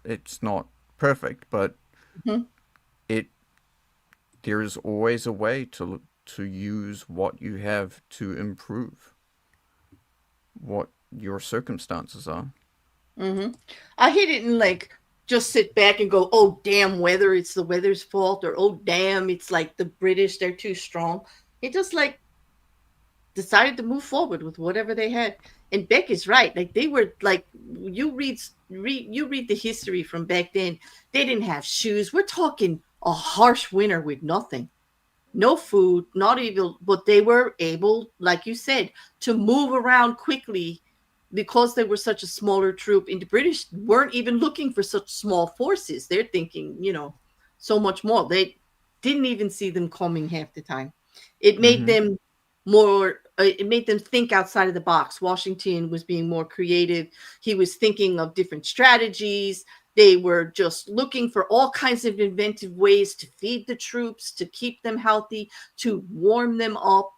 it's not perfect, but Mm-hmm. it there is always a way to use what you have to improve what your circumstances are. Mm-hmm. I didn't like just sit back and go, "Oh damn, weather! It's the weather's fault," or "Oh damn, it's like the British, they're too strong." It just like decided to move forward with whatever they had. And Beck is right. Like they were like you read the history from back then. They didn't have shoes. We're talking a harsh winter with nothing. No food, not even, but they were able, like you said, to move around quickly because they were such a smaller troop. And the British weren't even looking for such small forces. They're thinking, so much more. They didn't even see them coming half the time. It made Mm-hmm. them it made them think outside of the box. Washington was being more creative. He was thinking of different strategies. They were just looking for all kinds of inventive ways to feed the troops, to keep them healthy, to warm them up.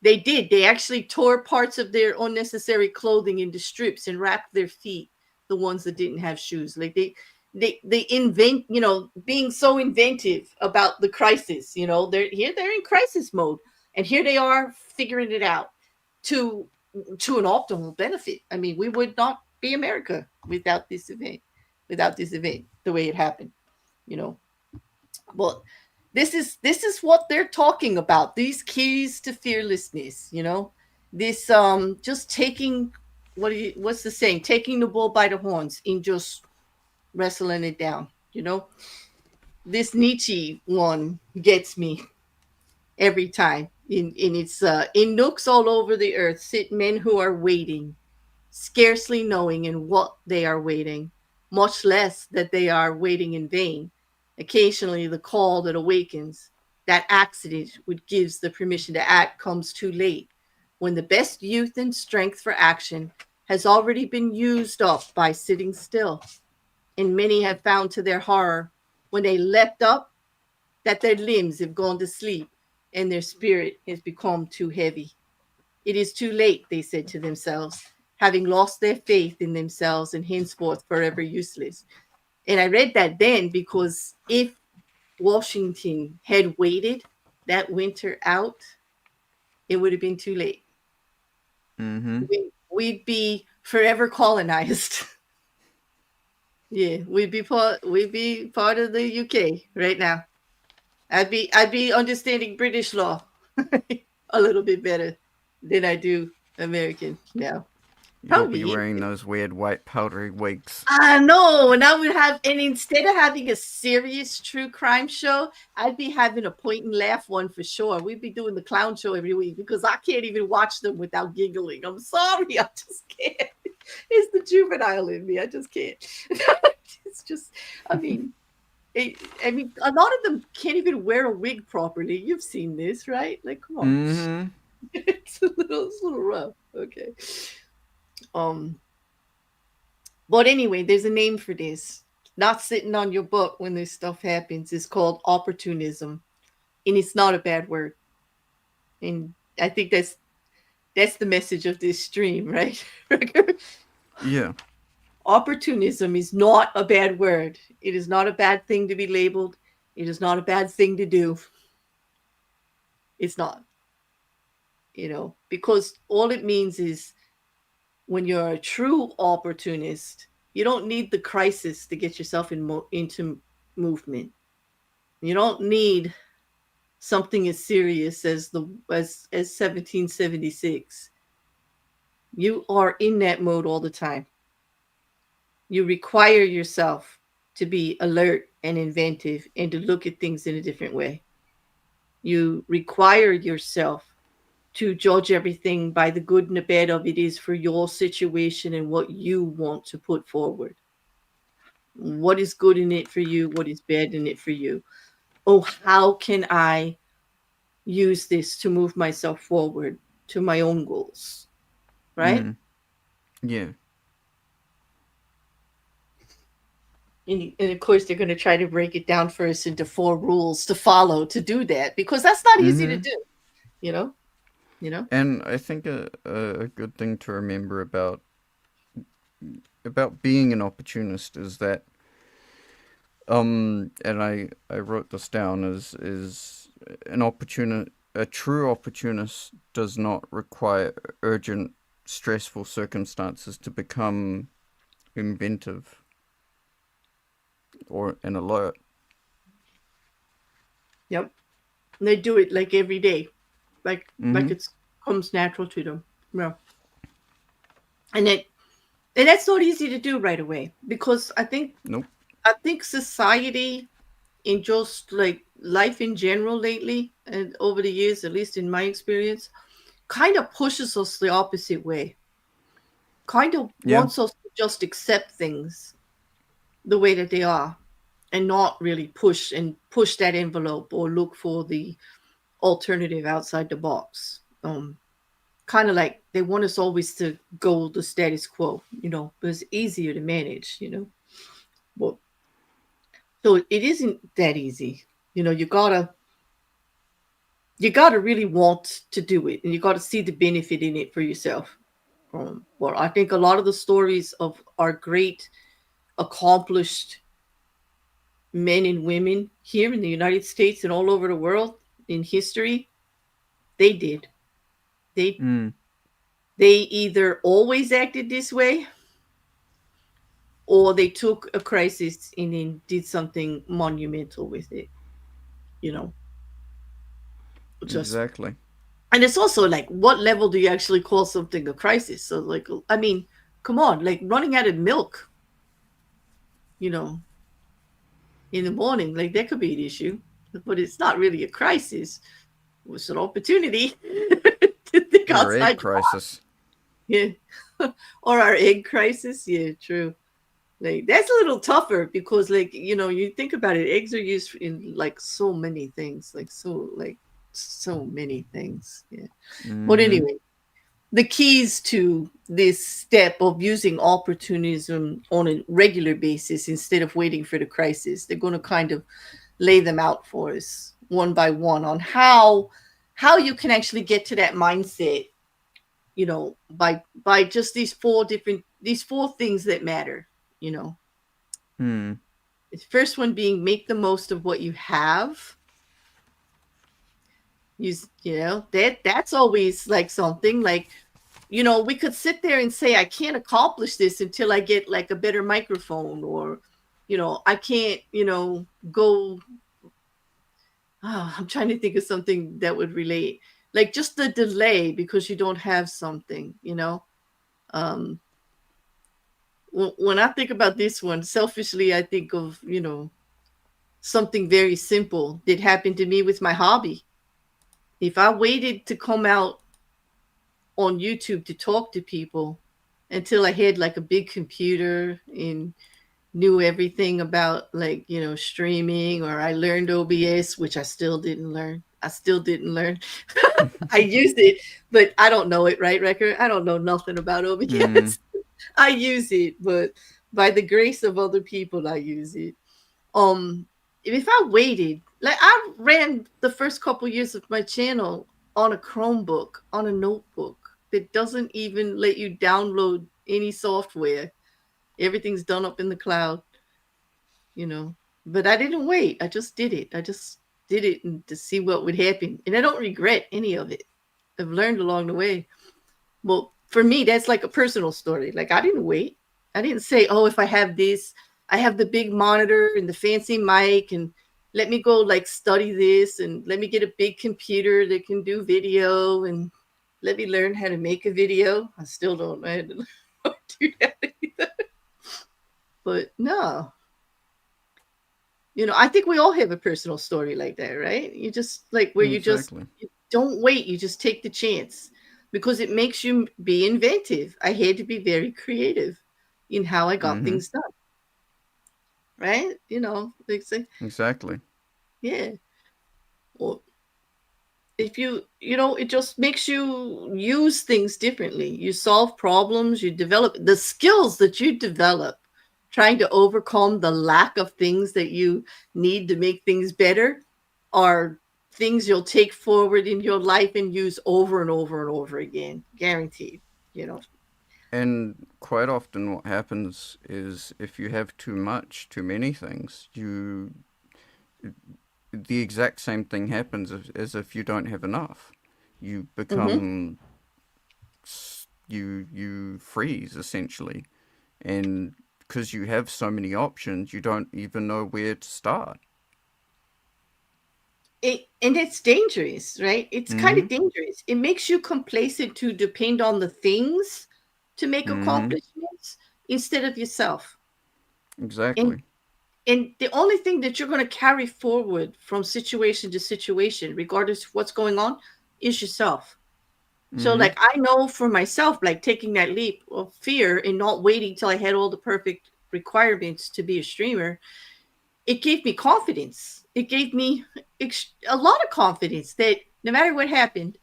They did. They actually tore parts of their unnecessary clothing into strips and wrapped their feet, the ones that didn't have shoes. Like they invent, being so inventive about the crisis. They're in crisis mode, and here they are figuring it out to to an optimal benefit. I mean, we would not be America without this event, the way it happened. You know, well, this is what they're talking about. These keys to fearlessness. This just taking what's the saying? Taking the bull by the horns and just wrestling it down. This Nietzsche one gets me every time. In nooks all over the earth sit men who are waiting, scarcely knowing in what they are waiting, much less that they are waiting in vain. Occasionally, the call that awakens, that accident which gives the permission to act, comes too late, when the best youth and strength for action has already been used up by sitting still. And many have found to their horror, when they leapt up, that their limbs have gone to sleep and their spirit has become too heavy. It is too late, they said to themselves, having lost their faith in themselves and henceforth forever useless. And I read that then because if Washington had waited that winter out, it would have been too late. Mm-hmm. We'd be forever colonized. Yeah, we'd be part of the UK right now. I'd be understanding British law a little bit better than I do American now. You'll be Probably wearing Indian. those weird white powdery wigs. I know, and I would have, and instead of having a serious true crime show, I'd be having a point and laugh one for sure. We'd be doing the clown show every week because I can't even watch them without giggling. I'm sorry, I just can't. It's the juvenile in me. I just can't. It's just, I mean, I mean, a lot of them can't even wear a wig properly. You've seen this, right? Like, come on, Mm-hmm. it's a little rough. Okay. Um, but anyway, there's a name for this. Not sitting on your butt when this stuff happens. It's called opportunism, and it's not a bad word. And I think that's the message of this stream, right? Yeah. Opportunism is not a bad word. It is not a bad thing to be labeled. It is not a bad thing to do. It's not, because all it means is when you're a true opportunist, you don't need the crisis to get yourself into movement. You don't need something as serious as the as 1776. You are in that mode all the time. You require yourself to be alert and inventive and to look at things in a different way. You require yourself to judge everything by the good and the bad of it is for your situation and what you want to put forward. What is good in it for you? What is bad in it for you? Oh, how can I use this to move myself forward to my own goals? Right? Mm. Yeah. And of course, they're going to try to break it down for us into 4 rules to follow to do that because that's not easy to Mm-hmm. do, you know? You know? And I think a good thing to remember about being an opportunist is that and I wrote this down is a true opportunist does not require urgent stressful circumstances to become inventive or an alert. Yep. And they do it like every day, like Mm-hmm. it's comes natural to them. Yeah. And it and that's not easy to do right away because Nope. I think society in just like life in general lately and over the years, at least in my experience, kind of pushes us the opposite way. Kind of Yeah. wants us to just accept things the way that they are and not really push that envelope or look for the alternative outside the box. Kind of like they want us always to go the status quo, but it's easier to manage. But so it isn't that easy. You gotta really want to do it, and you gotta see the benefit in it for yourself. Well, I think a lot of the stories of our great accomplished men and women here in the United States and all over the world in history, they did. They Mm. they either always acted this way or they took a crisis and then did something monumental with it, you know. Just Exactly. and it's also like what level do you actually call something a crisis? So like I mean, come on, like running out of milk, you know, in the morning, like that could be an issue, but it's not really a crisis. It's an opportunity to think Or egg outside the box. crisis. Yeah. Or our egg crisis. Yeah, true. Like that's a little tougher because like, you think about it, eggs are used in like so many things, like so many things. Yeah. But Mm-hmm. anyway, the keys to this step of using opportunism on a regular basis instead of waiting for the crisis, they're going to kind of lay them out for us one by one on how you can actually get to that mindset, by just these four things that matter, you know. Hmm. The first one being make the most of what you have. That's always like something like, we could sit there and say I can't accomplish this until I get like a better microphone, or I can't go I'm trying to think of something that would relate. Like just the delay because you don't have something, you know? Um, when I think about this one, selfishly, I think of, something very simple that happened to me with my hobby. If I waited to come out on YouTube to talk to people until I had like a big computer and knew everything about like, streaming, or I learned OBS, which I still didn't learn. I still didn't learn. I used it, but I don't know it, right, Record? I don't know nothing about Mm, OBS. I use it, but by the grace of other people, I use it. Um, if I waited, like I ran the first couple years of my channel on a Chromebook, on a notebook that doesn't even let you download any software. Everything's done up in the cloud, you know. But I didn't wait. I just did it. I just did it to see what would happen. And I don't regret any of it. I've learned along the way. Well, for me, that's like a personal story. Like I didn't wait. I didn't say, "Oh, if I have this, I have the big monitor and the fancy mic, and let me go like study this, and let me get a big computer that can do video, and let me learn how to make a video." I still don't know how to do that either. But no, I think we all have a personal story like that, right? You just like where exactly. you don't wait, you just take the chance because it makes you be inventive. I had to be very creative in how I got Mm-hmm. things done, right? Like say, Exactly. yeah. Or if it just makes you use things differently. You solve problems, you develop the skills that you develop trying to overcome the lack of things that you need to make things better are things you'll take forward in your life and use over and over and over again, guaranteed, you know. And quite often, what happens is if you have too much, too many things, the exact same thing happens as if you don't have enough. You Mm-hmm. become you freeze essentially, and because you have so many options, you don't even know where to start. And it's dangerous, right? It's kind Mm-hmm. of dangerous. It makes you complacent to depend on the things to make Mm-hmm. accomplishments instead of yourself. And Exactly. and the only thing that you're going to carry forward from situation to situation, regardless of what's going on, is yourself. So Mm-hmm. like I know for myself, like taking that leap of fear and not waiting till I had all the perfect requirements to be a streamer, it gave me confidence. It gave me a lot of confidence that no matter what happened,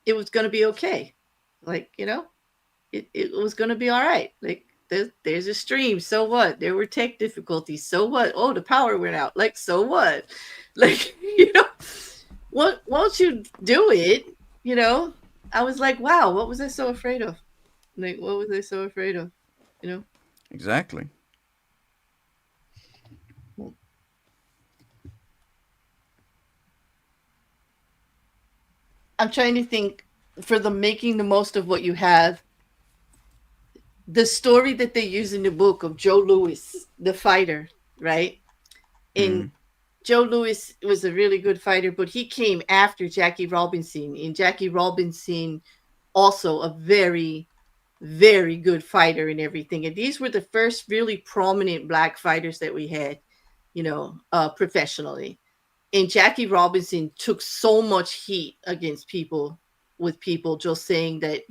it was going to be okay. Like, it was going to be all right. Like, there's a stream. So what? There were tech difficulties. So what? Oh, the power went out. Like, so what? Like, once you do it, you know, I was like, wow, what was I so afraid of? Like, what was I so afraid of? You know, Exactly. I'm trying to think for the making the most of what you have. The story that they use in the book of Joe Louis, the fighter, right? And Mm. Joe Louis was a really good fighter, but he came after Jackie Robinson. And Jackie Robinson, also a very, very good fighter and everything. And these were the first really prominent black fighters that we had, professionally. And Jackie Robinson took so much heat against people with people just saying that,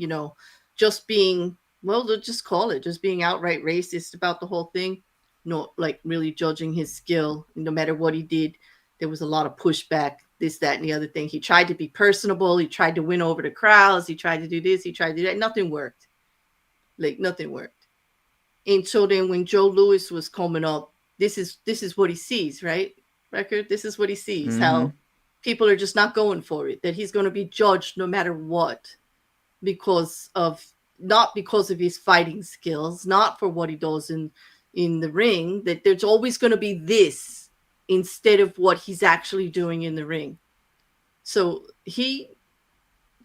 just being, well, they'll just call it, just being outright racist about the whole thing, not like really judging his skill. No matter what he did, there was a lot of pushback, this, that, and the other thing. He tried to be personable. He tried to win over the crowds. He tried to do this. He tried to do that. Nothing worked. Like nothing worked. And so then when Joe Louis was coming up, this is what he sees, right? Record. This is what he sees. Mm-hmm. How people are just not going for it. That he's going to be judged no matter what, because of not because of his fighting skills, not for what he does in the ring. That there's always going to be this instead of what he's actually doing in the ring. So he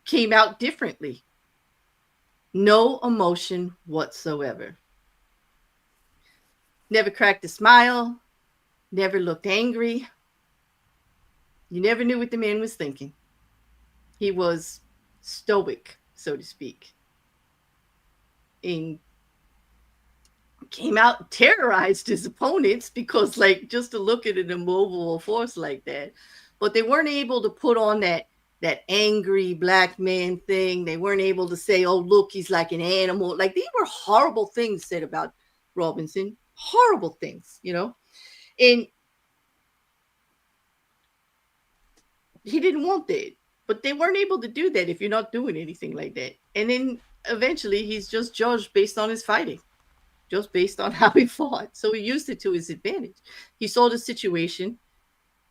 came out differently. No emotion whatsoever. Never cracked a smile, never looked angry, You never knew what the man was thinking. He was stoic, so to speak, and came out and terrorized his opponents because, like, just to look at an immovable force like that. But they weren't able to put on that angry black man thing. They weren't able to say, "Oh, look, he's like an animal." Like, these were horrible things said about Robinson. Horrible things, you know. And he didn't want that. But they weren't able to do that if you're not doing anything like that. And then eventually he's just judged based on his fighting, just based on how he fought. So he used it to his advantage. He saw the situation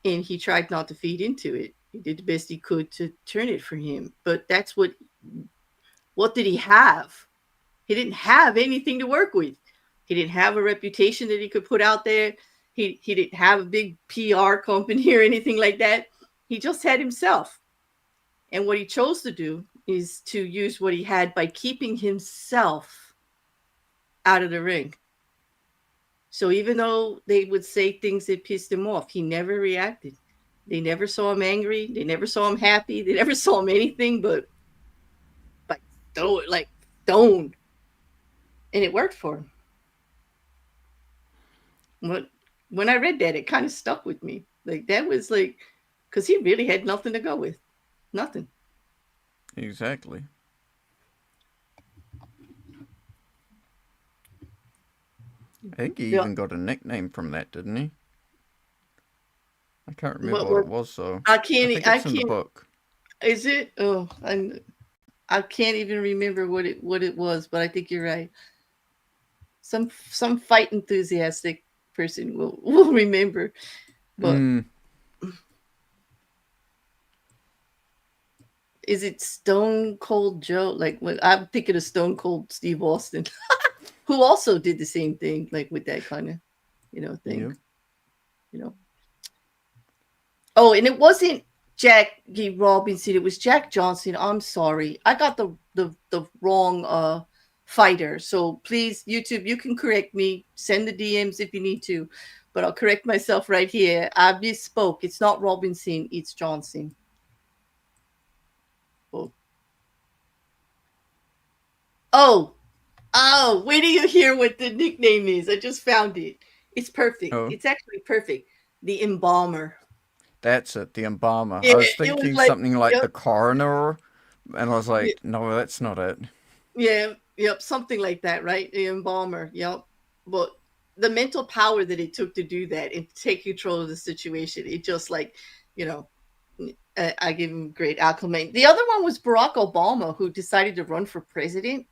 and he tried not to feed into it. He did the best he could to turn it for him. But that's what did he have? He didn't have anything to work with. He didn't have a reputation that he could put out there. He didn't have a big PR company or anything like that. He just had himself. And what he chose to do is to use what he had by keeping himself out of the ring. So even though they would say things that pissed him off, he never reacted. They never saw him angry. They never saw him happy. They never saw him anything but like stone. And it worked for him. When I read that, it kind of stuck with me. Like, that was like, because he really had nothing to go with. Nothing. Exactly. I think he Yeah. even got a nickname from that, didn't he? I can't remember what it was, so I I can't. think I it's in the can't. book. Is it? Oh, I can't even remember what it was, but I think you're right. Some fight enthusiastic person will remember. But Mm. is it Stone Cold Joe? Like, when I'm thinking of Stone Cold Steve Austin, who also did the same thing, like with that kind of, thing. Yep. You know. Oh, and it wasn't Jackie Robinson. It was Jack Johnson. I'm sorry, I got the wrong fighter. So please, YouTube, you can correct me. Send the DMs if you need to, but I'll correct myself right here. I misspoke. It's not Robinson. It's Johnson. Oh, oh, oh! Wait till you hear what the nickname is. I just found it. It's perfect. Oh, It's actually perfect. The embalmer. that's it, the embalmer. Yeah, I was it was thinking like, something like yep. the coroner, and I was Yeah, like, no, that's not it. yeah, yep, something like that, right? The embalmer, yep. But the mental power that it took to do that and take control of the situation, it just like, you know, I give him great acclaim. The other one was Barack Obama, who decided to run for president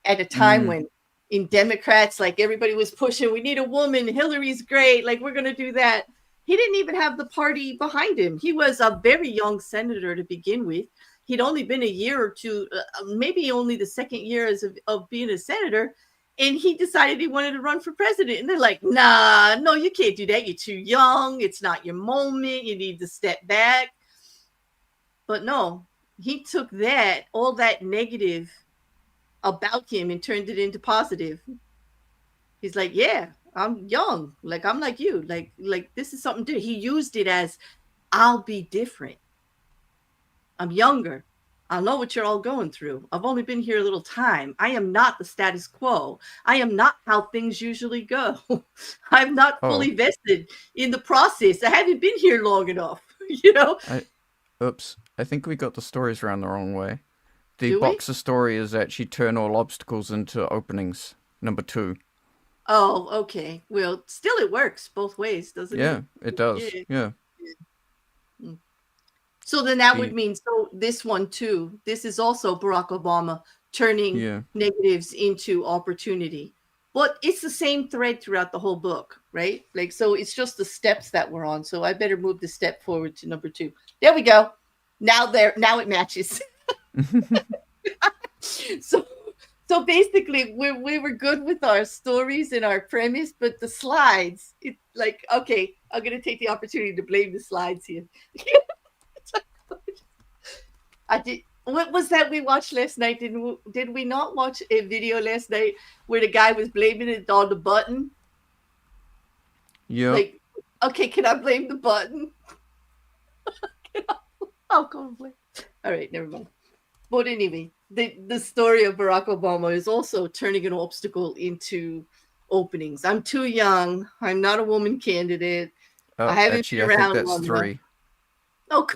at a time Mm. when in Democrats, like, everybody was pushing, we need a woman, Hillary's great, like, we're going to do that. He didn't even have the party behind him. He was a very young senator to begin with. He'd only been a year or two, maybe only the second year of being a senator. And he decided he wanted to run for president. And they're like, nah, no, you can't do that. You're too young. It's not your moment. You need to step back. But no, he took that, all that negative about him, and turned it into positive. He's like, yeah, I'm young. Like, I'm like you. Like this is something different. He used it as, I'll be different. I'm younger. I know what you're all going through. I've only been here a little time. I am not the status quo. I am not how things usually go. I'm not Oh, fully vested in the process. I haven't been here long enough, you know? I. Oops. I think we got the stories around the wrong way. The Do we? boxer story is actually turn all obstacles into openings. Number 2. Oh, okay. Well, still it works both ways, doesn't Yeah, it? it does. Yeah. Yeah. Mm. So then that would The mean, so this one too, this is also Barack Obama turning yeah. negatives into opportunity. But it's the same thread throughout the whole book, right? Like, so it's just the steps that we're on. So I better move the step forward to number 2. There we go. Now it matches. so so basically we were good with our stories and our premise, but the slides, it like, okay, I'm gonna take the opportunity to blame the slides here. I did. What was that we watched last night? Did we not watch a video last night where the guy was blaming it on the button? Yep. Like, okay, can I blame the button? I'll complain. All right, never mind. But anyway, the story of Barack Obama is also turning an obstacle into openings. I'm too young. I'm not a woman candidate. I haven't Actually, been I think around that's long enough. 3. Oh,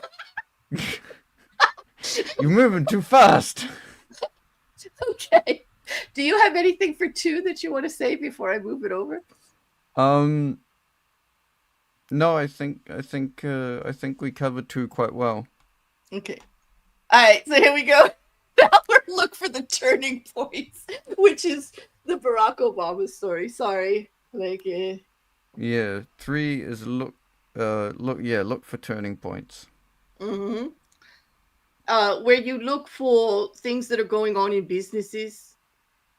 You're moving too fast. okay. Do you have anything for 2 that you want to say before I move it over? Um, no, I think we covered 2 quite well. Okay. All right. So here we go. Now we're look for the turning points, which is the Barack Obama story. Sorry. Yeah, 3 is look for turning points. Mm-hmm. Where you look for things that are going on in businesses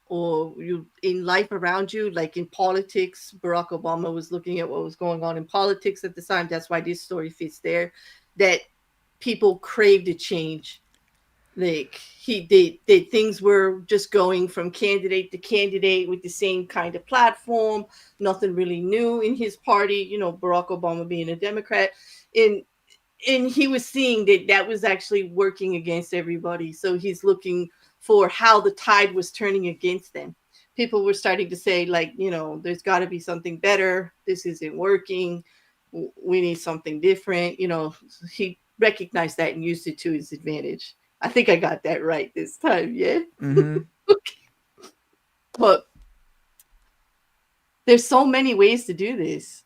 or you in life around you, like in politics. Barack Obama was looking at what was going on in politics at the time. That's why this story fits there. That people craved a change. Like they things were just going from candidate to candidate with the same kind of platform. Nothing really new in his party. Barack Obama being a Democrat, and and he was seeing that that was actually working against everybody. So he's looking for how the tide was turning against them. People were starting to say, like, there's got to be something better. This isn't working. We need something different. He recognized that and used it to his advantage. I think I got that right this time. Yeah. Mm-hmm. But there's so many ways to do this.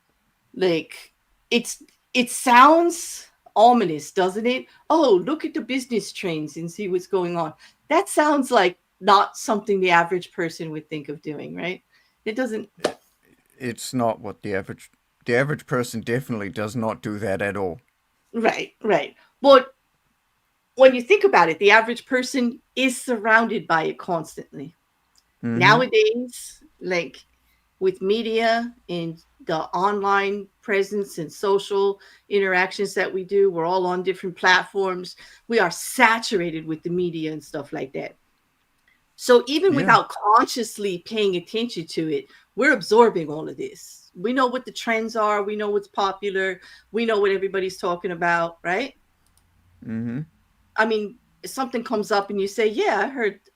Like it's it sounds ominous, doesn't it? Oh, look at the business trends and see what's going on. That sounds like not something the average person would think of doing, right? It doesn't. It's not what the average person definitely does not do that at all. Right, right. But when you think about it, the average person is surrounded by it constantly. Mm-hmm. Nowadays, like with media and the online presence and social interactions that we do, we're all on different platforms. We are saturated with the media and stuff like that. So even Yeah. without consciously paying attention to it, we're absorbing all of this. We know what the trends are, we know what's popular, we know what everybody's talking about, right? Mm-hmm. I mean, if something comes up and you say, "Yeah,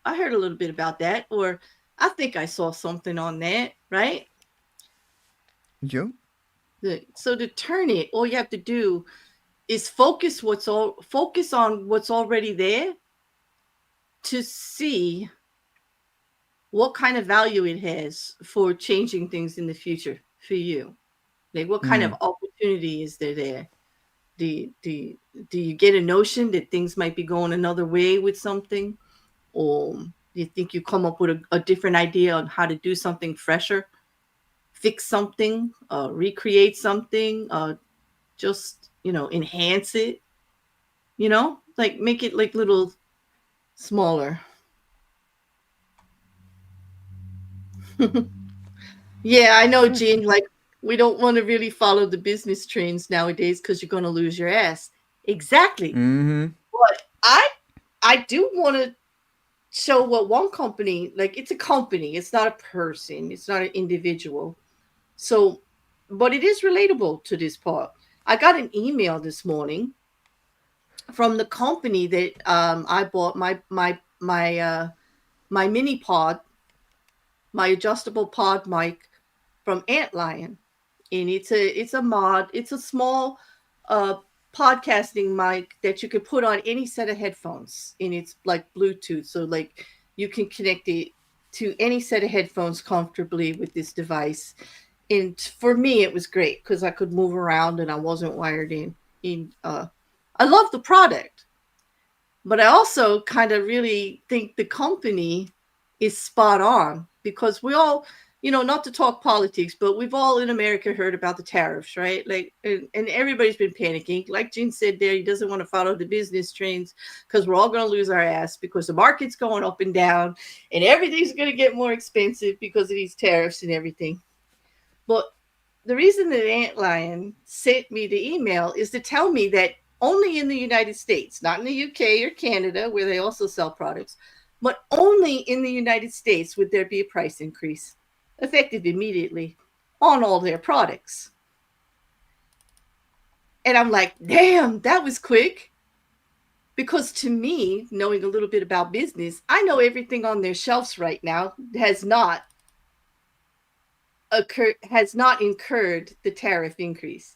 I heard a little bit about that," or "I think I saw something on that," right? Yeah. So to turn it, all you have to do is focus on what's already there to see what kind of value it has for changing things in the future for you. Like what kind of Mm. opportunity is there? Do you get a notion that things might be going another way with something? Or do you think you come up with a different idea on how to do something fresher, fix something, recreate something, just enhance it, like make it like little smaller. Yeah, I know, Gene. Exactly. Like, we don't want to really follow the business trends nowadays because you're going to lose your ass. Exactly. Mm-hmm. But I do want to show what one company, like, it's a company, it's not a person, it's not an individual. So, but it is relatable to this part. I got an email this morning from the company that I bought my mini pod, my adjustable pod mic from Antlion, and it's a mod. It's a small uh, podcasting mic that you can put on any set of headphones, and it's like Bluetooth, so like you can connect it to any set of headphones comfortably with this device. And for me, it was great because I could move around and I wasn't wired in. I love the product, but I also kind of really think the company is spot on because we all, not to talk politics, but we've all in America heard about the tariffs, right? Like, and everybody's been panicking. Like Gene said there, he doesn't want to follow the business trends because we're all going to lose our ass because the market's going up and down and everything's going to get more expensive because of these tariffs and everything. But the reason that Ant Lion sent me the email is to tell me that only in the United States, not in the UK or Canada, where they also sell products, but only in the United States would there be a price increase effective immediately on all their products. And I'm like, damn, that was quick. Because to me, knowing a little bit about business, I know everything on their shelves right now has not incurred the tariff increase.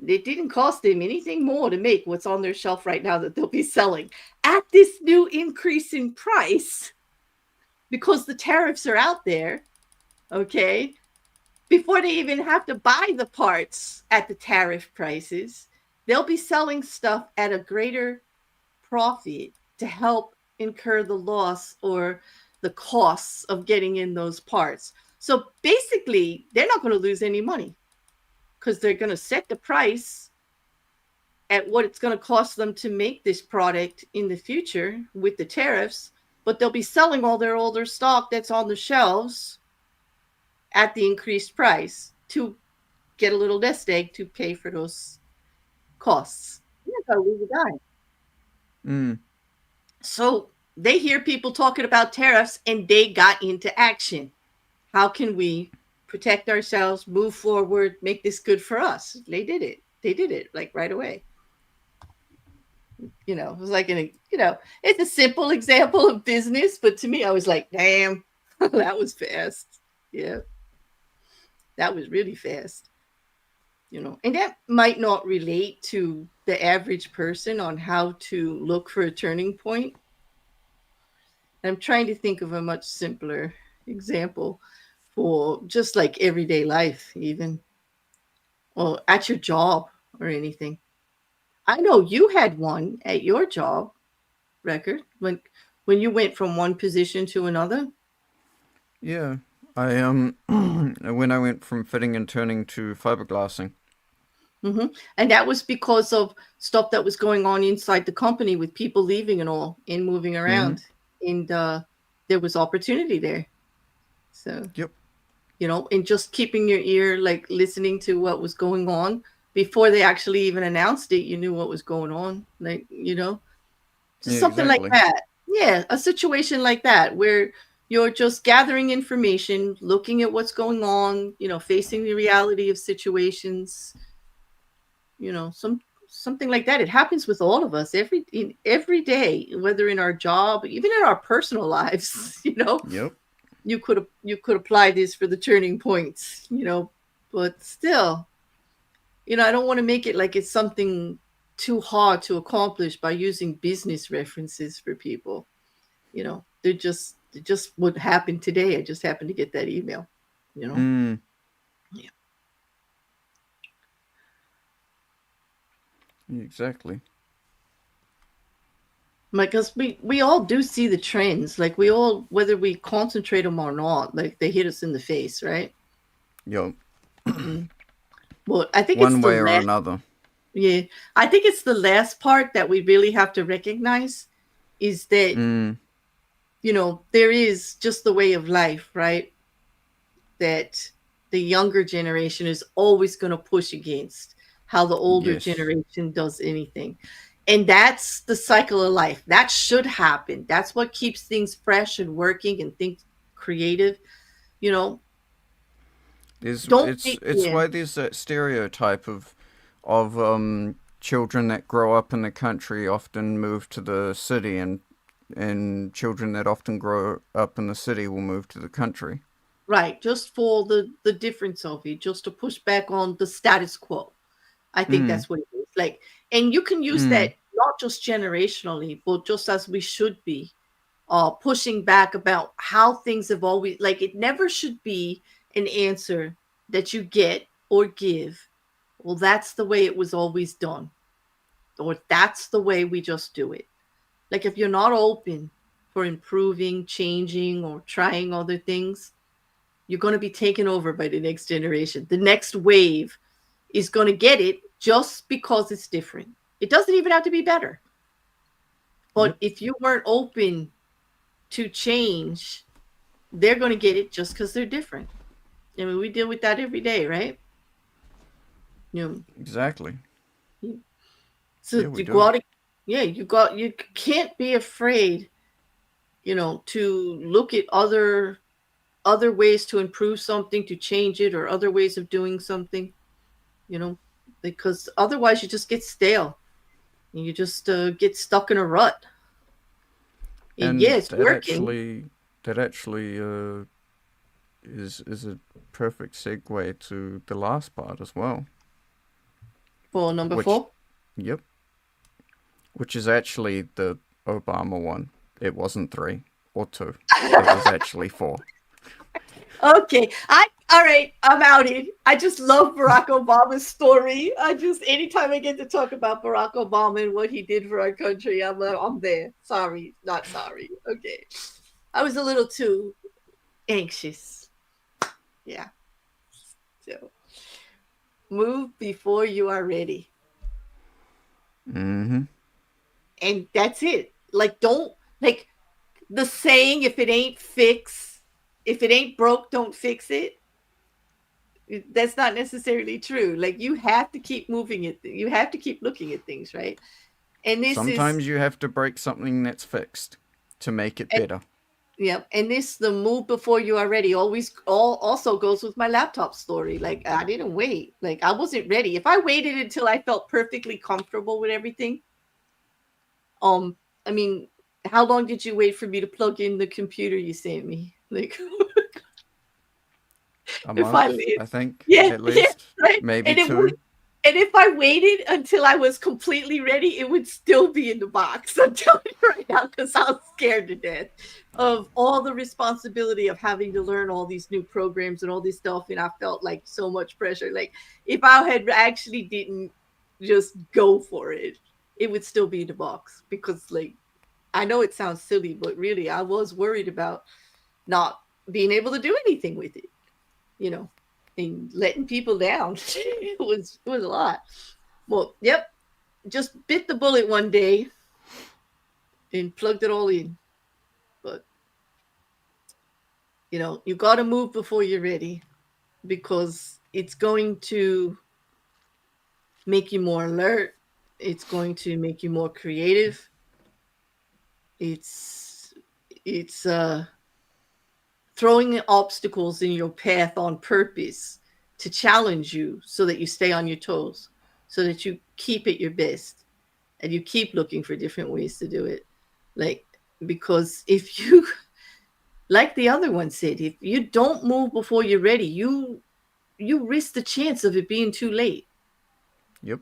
It didn't cost them anything more to make what's on their shelf right now that they'll be selling at this new increase in price because the tariffs are out there. Okay. Before they even have to buy the parts at the tariff prices, they'll be selling stuff at a greater profit to help incur the loss or the costs of getting in those parts. So basically, they're not going to lose any money because they're going to set the price at what it's going to cost them to make this product in the future with the tariffs, but they'll be selling all their older stock that's on the shelves at the increased price to get a little nest egg to pay for those costs. You're not going to lose a dime. Mm. So they hear people talking about tariffs and they got into action. How can we protect ourselves, move forward, make this good for us? They did it. They did it like right away. It was like it's a simple example of business, but to me, I was like, damn, that was fast. Yeah, that was really fast. And that might not relate to the average person on how to look for a turning point. I'm trying to think of a much simpler example for just like everyday life, even, or at your job or anything. I know you had one at your job record when you went from one position to another. Yeah. I when I went from fitting and turning to fiberglassing. And that was because of stuff that was going on inside the company with people leaving and all and moving Mm-hmm. around. And there was opportunity there. So, Yep. and just keeping your ear, like listening to what was going on before they actually even announced it, you knew what was going on. Like, just Yeah, something like exactly. that. Yeah, a situation like that where you're just gathering information, looking at what's going on, facing the reality of situations, something like that. It happens with all of us every day, whether in our job, even in our personal lives. Yep. You could apply this for the turning points, but still, I don't want to make it like it's something too hard to accomplish by using business references for people. They just what happened today. I just happened to get that email. You know, Mm. yeah. Exactly. Like, cause we all do see the trends. Like we all, whether we concentrate them or not, like they hit us in the face, right? Yep. Mm. Well, I think it's One the way or last. another. Yeah, I think it's the last part that we really have to recognize is that Mm. there is just the way of life, right? That the younger generation is always going to push against how the older Yes. generation does anything. And that's the cycle of life. That should happen. That's what keeps things fresh and working and things creative. You know, There's don't be, it's yeah, why there's that stereotype of children that grow up in the country often move to the city, and children that often grow up in the city will move to the country. right. Just for the difference of it, just to push back on the status quo. I think Mm. that's what it is. Like, and you can use Mm. that not just generationally, but just as we should be, pushing back about how things have always, like, it never should be an answer that you get or give. Well, that's the way it was always done, or that's the way we just do it. Like, if you're not open for improving, changing, or trying other things, you're going to be taken over by the next generation. The next wave is going to get it just because it's different. It doesn't even have to be better. But Yep. if you weren't open to change, they're going to get it just because they're different. I mean, we deal with that every day, right? You Exactly. know, so Yeah, we you do. got to, yeah, you can't be afraid, to look at other ways to improve something, to change it, or other ways of doing something. You know, because otherwise you just get stale. You just get stuck in a rut. And yeah, And it's working. that actually is a perfect segue to the last part as well. For number Which, 4. yep, which is actually the Obama one. It wasn't 3 or 2. It was actually 4. Okay, I all right. I'm outed. I just love Barack Obama's story. I just anytime I get to talk about Barack Obama and what he did for our country, I'm there. Sorry, not sorry. Okay, I was a little too anxious. Yeah. So move before you are ready, Mm-hmm. and that's it. Like don't like the saying, if it ain't broke, don't fix it. That's not necessarily true. Like you have to keep moving it. You have to keep looking at things, right? And this is Sometimes you have to break something that's fixed to make it and better. yeah, and this the move before you are ready always also goes with my laptop story. Like I didn't wait. Like I wasn't ready. If I waited until I felt perfectly comfortable with everything, um, I mean, how long did you wait for me to plug in the computer you sent me? Like A if I month, live. I think, Yeah, at yeah, least. right. Maybe And it would 2. and if I waited until I was completely ready, it would still be in the box. I'm telling you right now, because I was scared to death of all the responsibility of having to learn all these new programs and all this stuff. And I felt like so much pressure. Like if I had actually didn't just go for it, it would still be in the box because like I know it sounds silly, but really I was worried about not being able to do anything with it, you know, and letting people down. It was a lot. Well, yep, just bit the bullet one day and plugged it all in. But you got to move before you're ready because it's going to make you more alert. It's going to make you more creative. It's throwing obstacles in your path on purpose to challenge you so that you stay on your toes, so that you keep at your best and you keep looking for different ways to do it. Like, because if you, like the other one said, if you don't move before you're ready, you risk the chance of it being too late, Yep.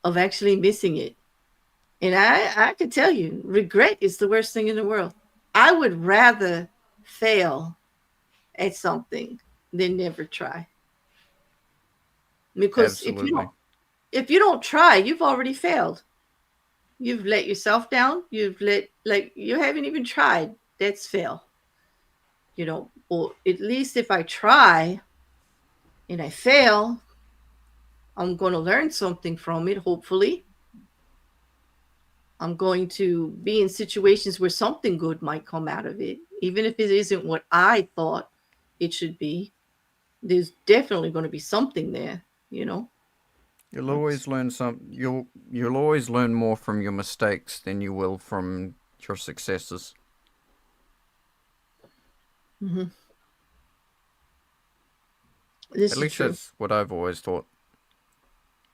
of actually missing it. And I could tell you, regret is the worst thing in the world. I would rather fail at something than never try. Because Absolutely. if you don't try, you've already failed. You've let yourself down. You've let like you haven't even tried. That's fail. Or at least if I try and I fail, I'm going to learn something from it, hopefully. I'm going to be in situations where something good might come out of it, even if it isn't what I thought it should be. There's definitely going to be something there, you know. You'll It's, always learn you'll always learn more from your mistakes than you will from your successes. mhm. At This is least true. that's what I've always thought.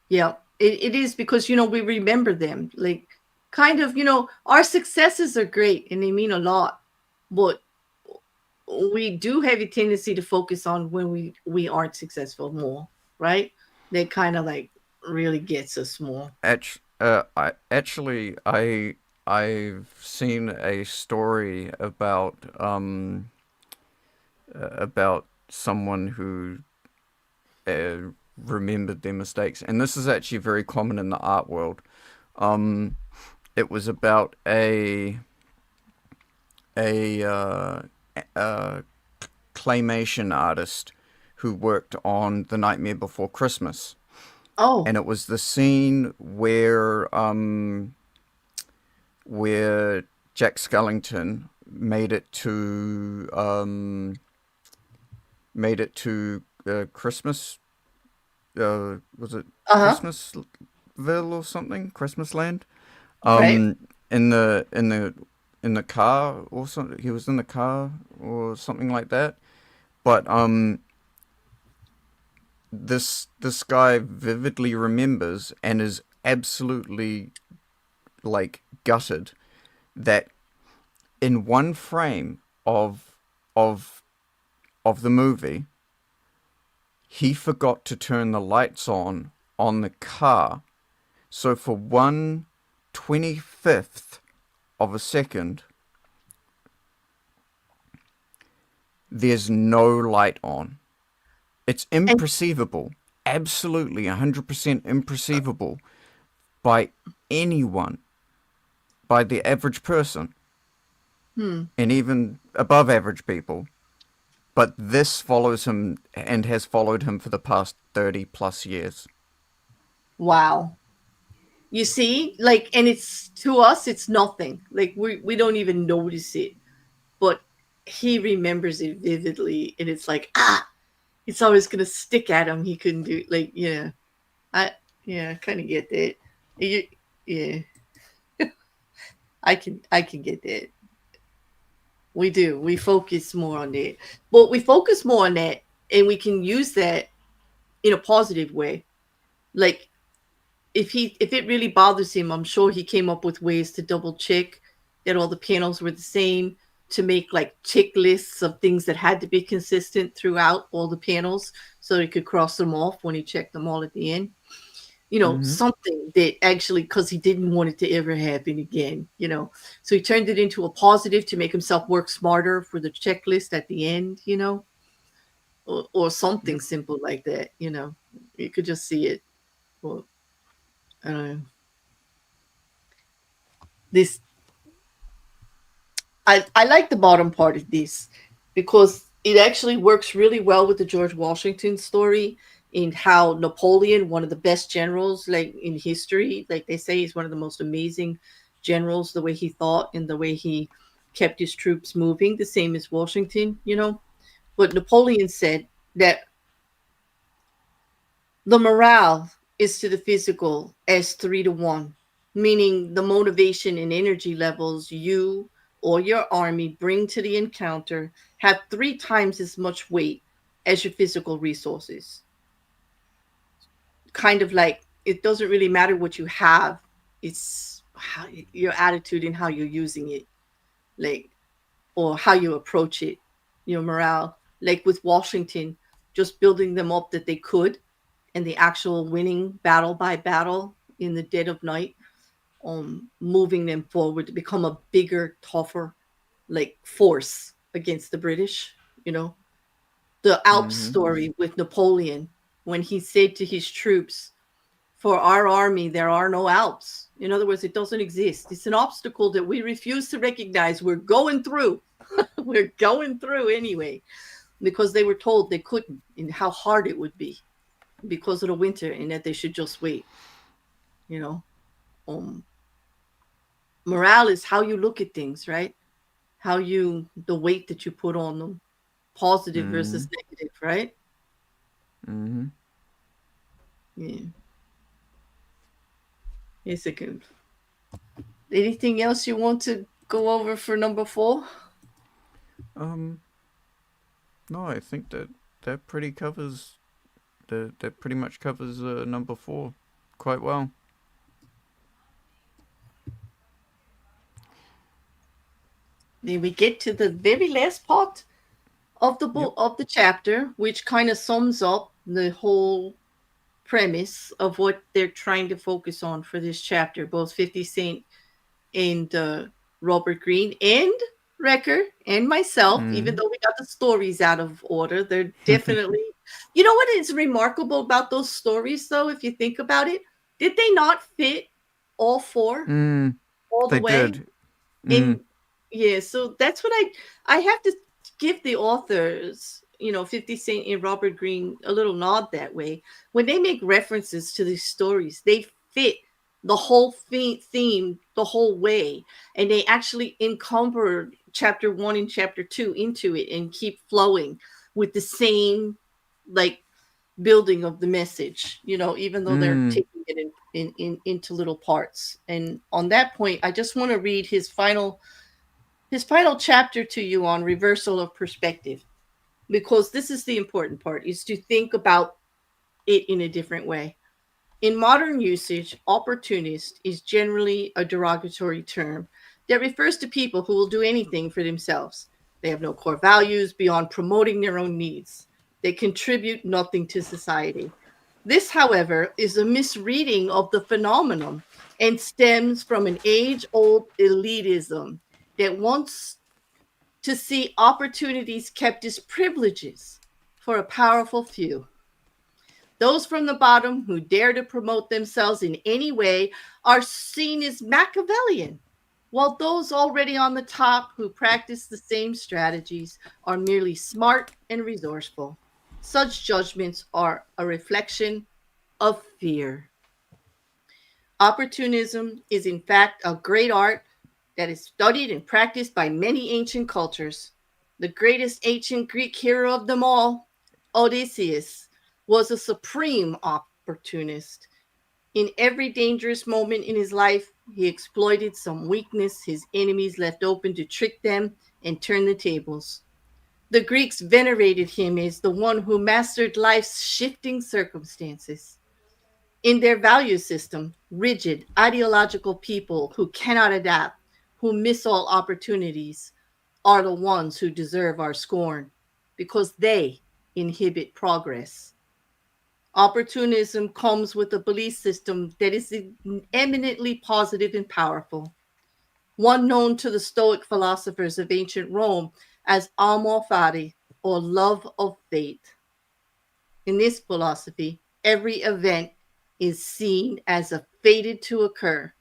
Yeah, it is because we remember them. Like kind of, our successes are great and they mean a lot, but we do have a tendency to focus on when we aren't successful more, right? That kind of like really gets us more. I've seen a story about someone who remembered their mistakes, and this is actually very common in the art world. Um, it was about a a claymation artist who worked on The Nightmare Before Christmas, Oh, and it was the scene where Jack Skellington made it to Christmas. Was it uh-huh. Christmasville or something? Christmas Land. Right. In the car or something. He was in the car or something like that. But this guy vividly remembers and is absolutely like gutted that in one frame of of the movie he forgot to turn the lights on the car. So for 1/25th of a second, there's no light on. It's And imperceivable, absolutely 100% imperceivable by anyone, by the average person, hmm, and even above average people. But this follows him and has followed him for the past 30 plus years. wow. You see, like, and it's to us, it's nothing. Like we don't even notice it, but he remembers it vividly, and it's like it's always gonna stick at him. He couldn't do like I yeah, kind of get that. You, yeah, I can get that. We do. We focus more on that, but we focus more on that, and we can use that in a positive way. Like if it really bothers him, I'm sure he came up with ways to double check that all the panels were the same, to make like checklists of things that had to be consistent throughout all the panels so he could cross them off when he checked them all at the end. Mm-hmm. Something that actually, because he didn't want it to ever happen again. So he turned it into a positive to make himself work smarter for the checklist at the end, or something Yep. simple like that. You could just see it. Well, I don't know. This I like the bottom part of this because it actually works really well with the George Washington story, in how Napoleon, one of the best generals like in history, like they say he's one of the most amazing generals, the way he thought and the way he kept his troops moving, the same as Washington. But Napoleon said that the morale is to the physical as 3 to 1, meaning the motivation and energy levels you or your army bring to the encounter have 3 times as much weight as your physical resources. Kind of like it doesn't really matter what you have, it's how, your attitude and how you're using it, like, or how you approach it, your morale. Like with Washington, just building them up that they could, and the actual winning battle by battle in the dead of night, moving them forward to become a bigger, tougher, like force against the British. You know, the Alps Mm-hmm. story with Napoleon, when he said to his troops, "For our army, there are no Alps." In other words, it doesn't exist. It's an obstacle that we refuse to recognize. We're going through. We're going through anyway, because they were told they couldn't, and how hard it would be because of the winter, and that they should just wait. You know, um, morale is how you look at things, right? How you, the weight that you put on them, positive Mm-hmm. versus negative, right? Mm-hmm. Yeah, it's a good. Anything else you want to go over for number 4? Um, no, I think that pretty covers that pretty much covers number 4 quite well. Then we get to the very last part of the Yep. book, of the chapter, which kind of sums up the whole premise of what they're trying to focus on for this chapter. Both 50 Cent and Robert Greene and Wrecker and myself, even Mm-hmm. though we got the stories out of order, they're definitely. You know what is remarkable about those stories, though, if you think about it? Did they not fit all 4 mm, all the they way? did. Mm, And yeah, so that's what I have to give the authors, 50 Cent and Robert Greene, a little nod that way. When they make references to these stories, they fit the whole theme the whole way, and they actually encumber chapter 1 and chapter 2 into it and keep flowing with the same, like, building of the message, even though they're mm. taking it into little parts. And on that point, I just want to read his final chapter to you on reversal of perspective, because this is the important part, is to think about it in a different way. In modern usage, opportunist is generally a derogatory term that refers to people who will do anything for themselves. They have no core values beyond promoting their own needs. They contribute nothing to society. This, however, is a misreading of the phenomenon and stems from an age old elitism that wants to see opportunities kept as privileges for a powerful few. Those from the bottom who dare to promote themselves in any way are seen as Machiavellian, while those already on the top who practice the same strategies are merely smart and resourceful. Such judgments are a reflection of fear. Opportunism is, in fact, a great art that is studied and practiced by many ancient cultures. The greatest ancient Greek hero of them all, Odysseus, was a supreme opportunist. In every dangerous moment in his life, he exploited some weakness his enemies left open to trick them and turn the tables. The Greeks venerated him as the one who mastered life's shifting circumstances. In their value system, rigid, ideological people who cannot adapt, who miss all opportunities, are the ones who deserve our scorn because they inhibit progress. Opportunism comes with a belief system that is eminently positive and powerful, one known to the Stoic philosophers of ancient Rome as amor fati, or love of fate. In this philosophy, every event is seen as a fated to occur.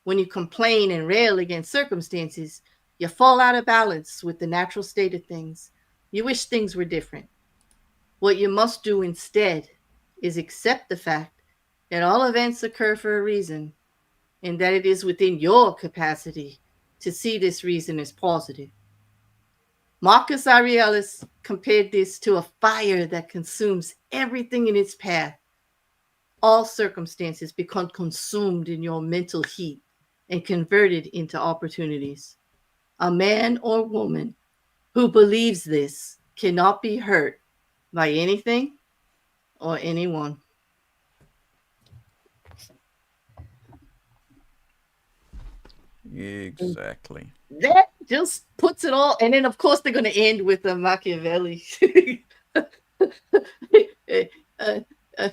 When you complain and rail against circumstances, you fall out of balance with the natural state of things. You wish things were different. What you must do instead is accept the fact that all events occur for a reason and that it is within your capacity to see this reason as positive. Marcus Aurelius compared this to a fire that consumes everything in its path. All circumstances become consumed in your mental heat and converted into opportunities. A man or woman who believes this cannot be hurt by anything or anyone. Exactly. That just puts it all. And then, of course, they're going to end with a Machiavelli. uh, uh,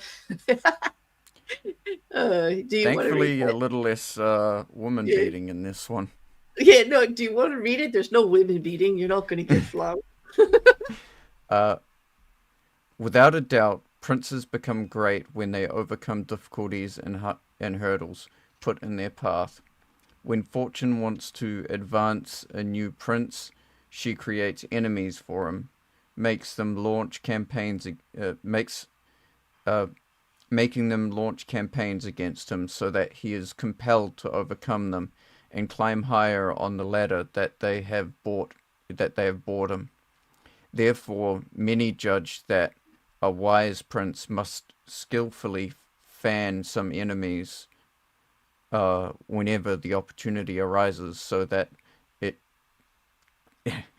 do you want to read Thankfully, a that? little less woman Yeah. beating in this one. Yeah, no, do you want to read it? There's no women beating. You're not going to get flogged. Uh, Without a doubt, princes become great when they overcome difficulties and hurdles put in their path. When fortune wants to advance a new prince, she creates enemies for him, makes them launch campaigns, makes making them launch campaigns against him, so that he is compelled to overcome them and climb higher on the ladder that they have bought him. Therefore, many judge that a wise prince must skillfully fan some enemies whenever the opportunity arises, so that it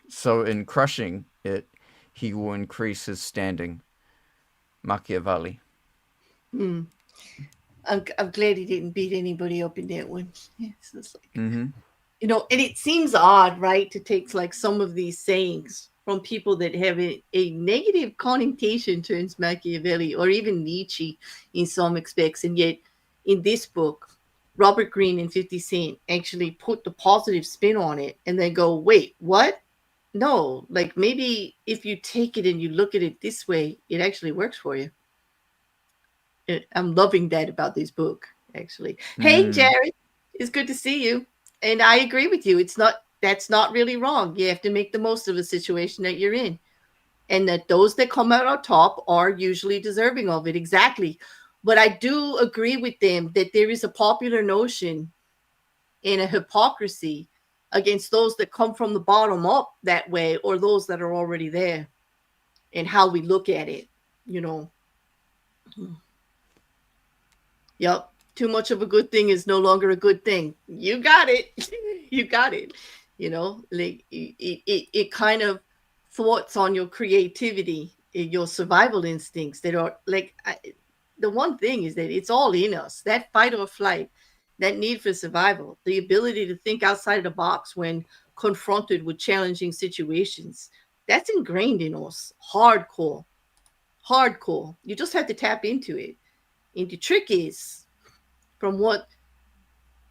so in crushing it, he will increase his standing. Machiavelli. Hmm. I'm glad he didn't beat anybody up in that one. It's just like, Mm-hmm. and it seems odd, right, to take like some of these sayings from people that have a negative connotation towards Machiavelli or even Nietzsche in some aspects. And yet, in this book, Robert Greene and 50 Cent actually put the positive spin on it and they go, wait, what? No, like maybe if you take it and you look at it this way, it actually works for you. I'm loving that about this book, actually. Hey, Mm. Jared, it's good to see you. And I agree with you. That's not really wrong. You have to make the most of the situation that you're in. And that those that come out on top are usually deserving of it. Exactly. But I do agree with them that there is a popular notion and a hypocrisy against those that come from the bottom up that way or those that are already there and how we look at it, you know. Yep. Too much of a good thing is no longer a good thing. You got it. You got it. Like it kind of thwarts on your creativity your survival instincts that are like the one thing is that it's all in us, that fight or flight, that need for survival, the ability to think outside of the box when confronted with challenging situations. That's ingrained in us, hardcore, hardcore. You just have to tap into it. And the trick is, from what,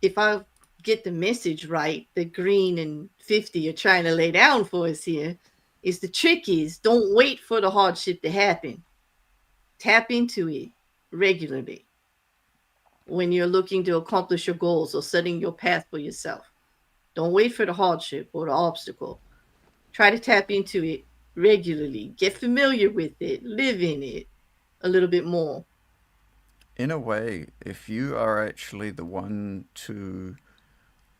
if I get the message right, the Green and 50 are trying to lay down for us here, is the trick is don't wait for the hardship to happen. Tap into it regularly when you're looking to accomplish your goals or setting your path for yourself. Don't wait for the hardship or the obstacle. Try to tap into it regularly. Get familiar with it. Live in it a little bit more. In a way, if you are actually the one to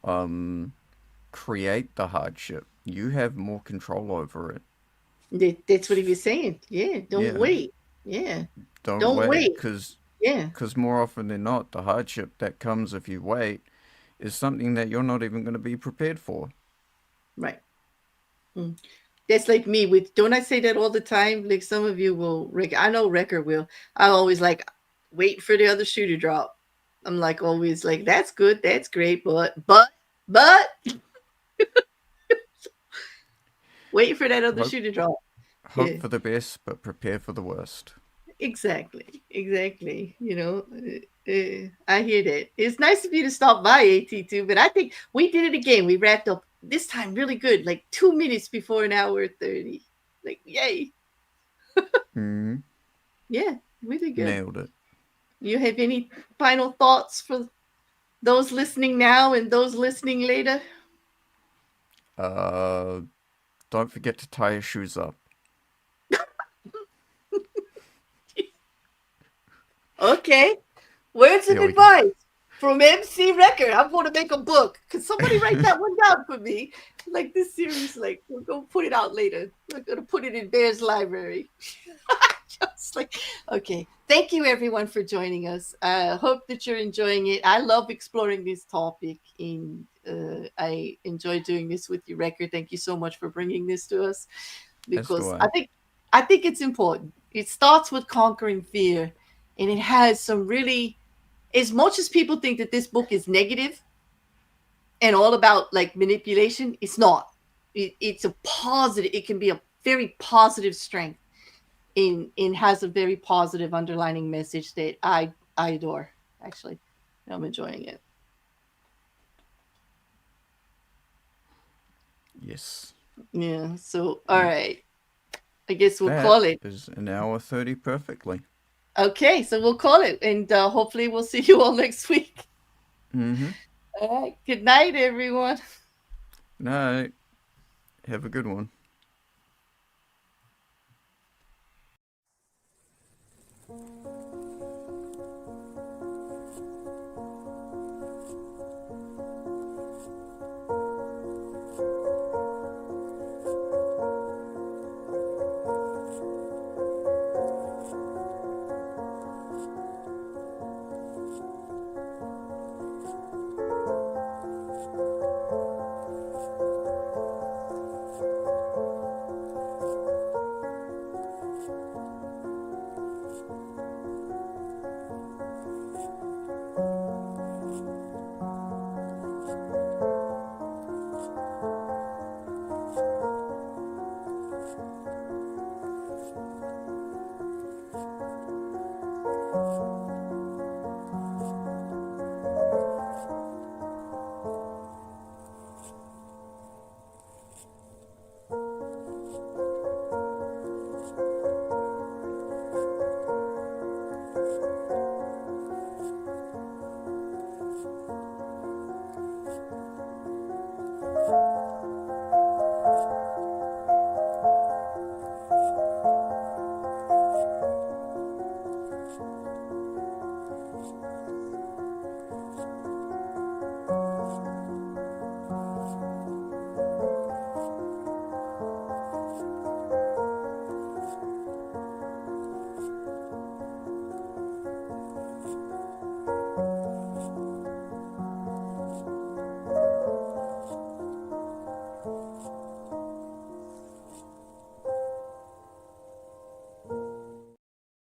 um, create the hardship, you have more control over it. That's what he was saying. Yeah, don't Yeah, wait. Yeah, don't don't wait, wait. because Yeah, more often than not, the hardship that comes if you wait is something that you're not even going to be prepared for. right. Mm. That's like me with, don't I say that all the time? Like some of you will, Rick, I know Wrecker will. I always like wait for the other shoe to drop. I'm like always like, that's good, that's great, but wait for that other Hope shoe to drop. hope Yeah, for the best, but prepare for the worst. exactly, exactly. I hear that. It's nice of you to stop by, AT2, but I think we did it again. We wrapped up this time really good, like 2 minutes before an hour 30. Like, yay. Mm, Yeah, really good. nailed it. You have any final thoughts for those listening now and those listening later? Uh, don't forget to tie your shoes up. Okay. Words of There we go. advice from MC Record. I'm going to make a book. Could somebody write that one down for me? Like this series, like we're going to put it out later. We're going to put it in Bear's library. Just like, okay. Thank you everyone for joining us. I hope that you're enjoying it. I love exploring this topic, and I enjoy doing this with you, Record. Thank you so much for bringing this to us, As do because I. I think it's important. It starts with conquering fear, and it has some really, as much as people think that this book is negative and all about like manipulation, it's not. It's a positive. It can be a very positive strength in has a very positive underlining message that I adore. Actually, I'm enjoying it. Yes. Yeah. So all And right, I guess we'll that call it. is an hour 30 perfectly. Okay, so we'll call it, and hopefully we'll see you all next week. Mm-hmm. All right. Good night, everyone. No, have a good one.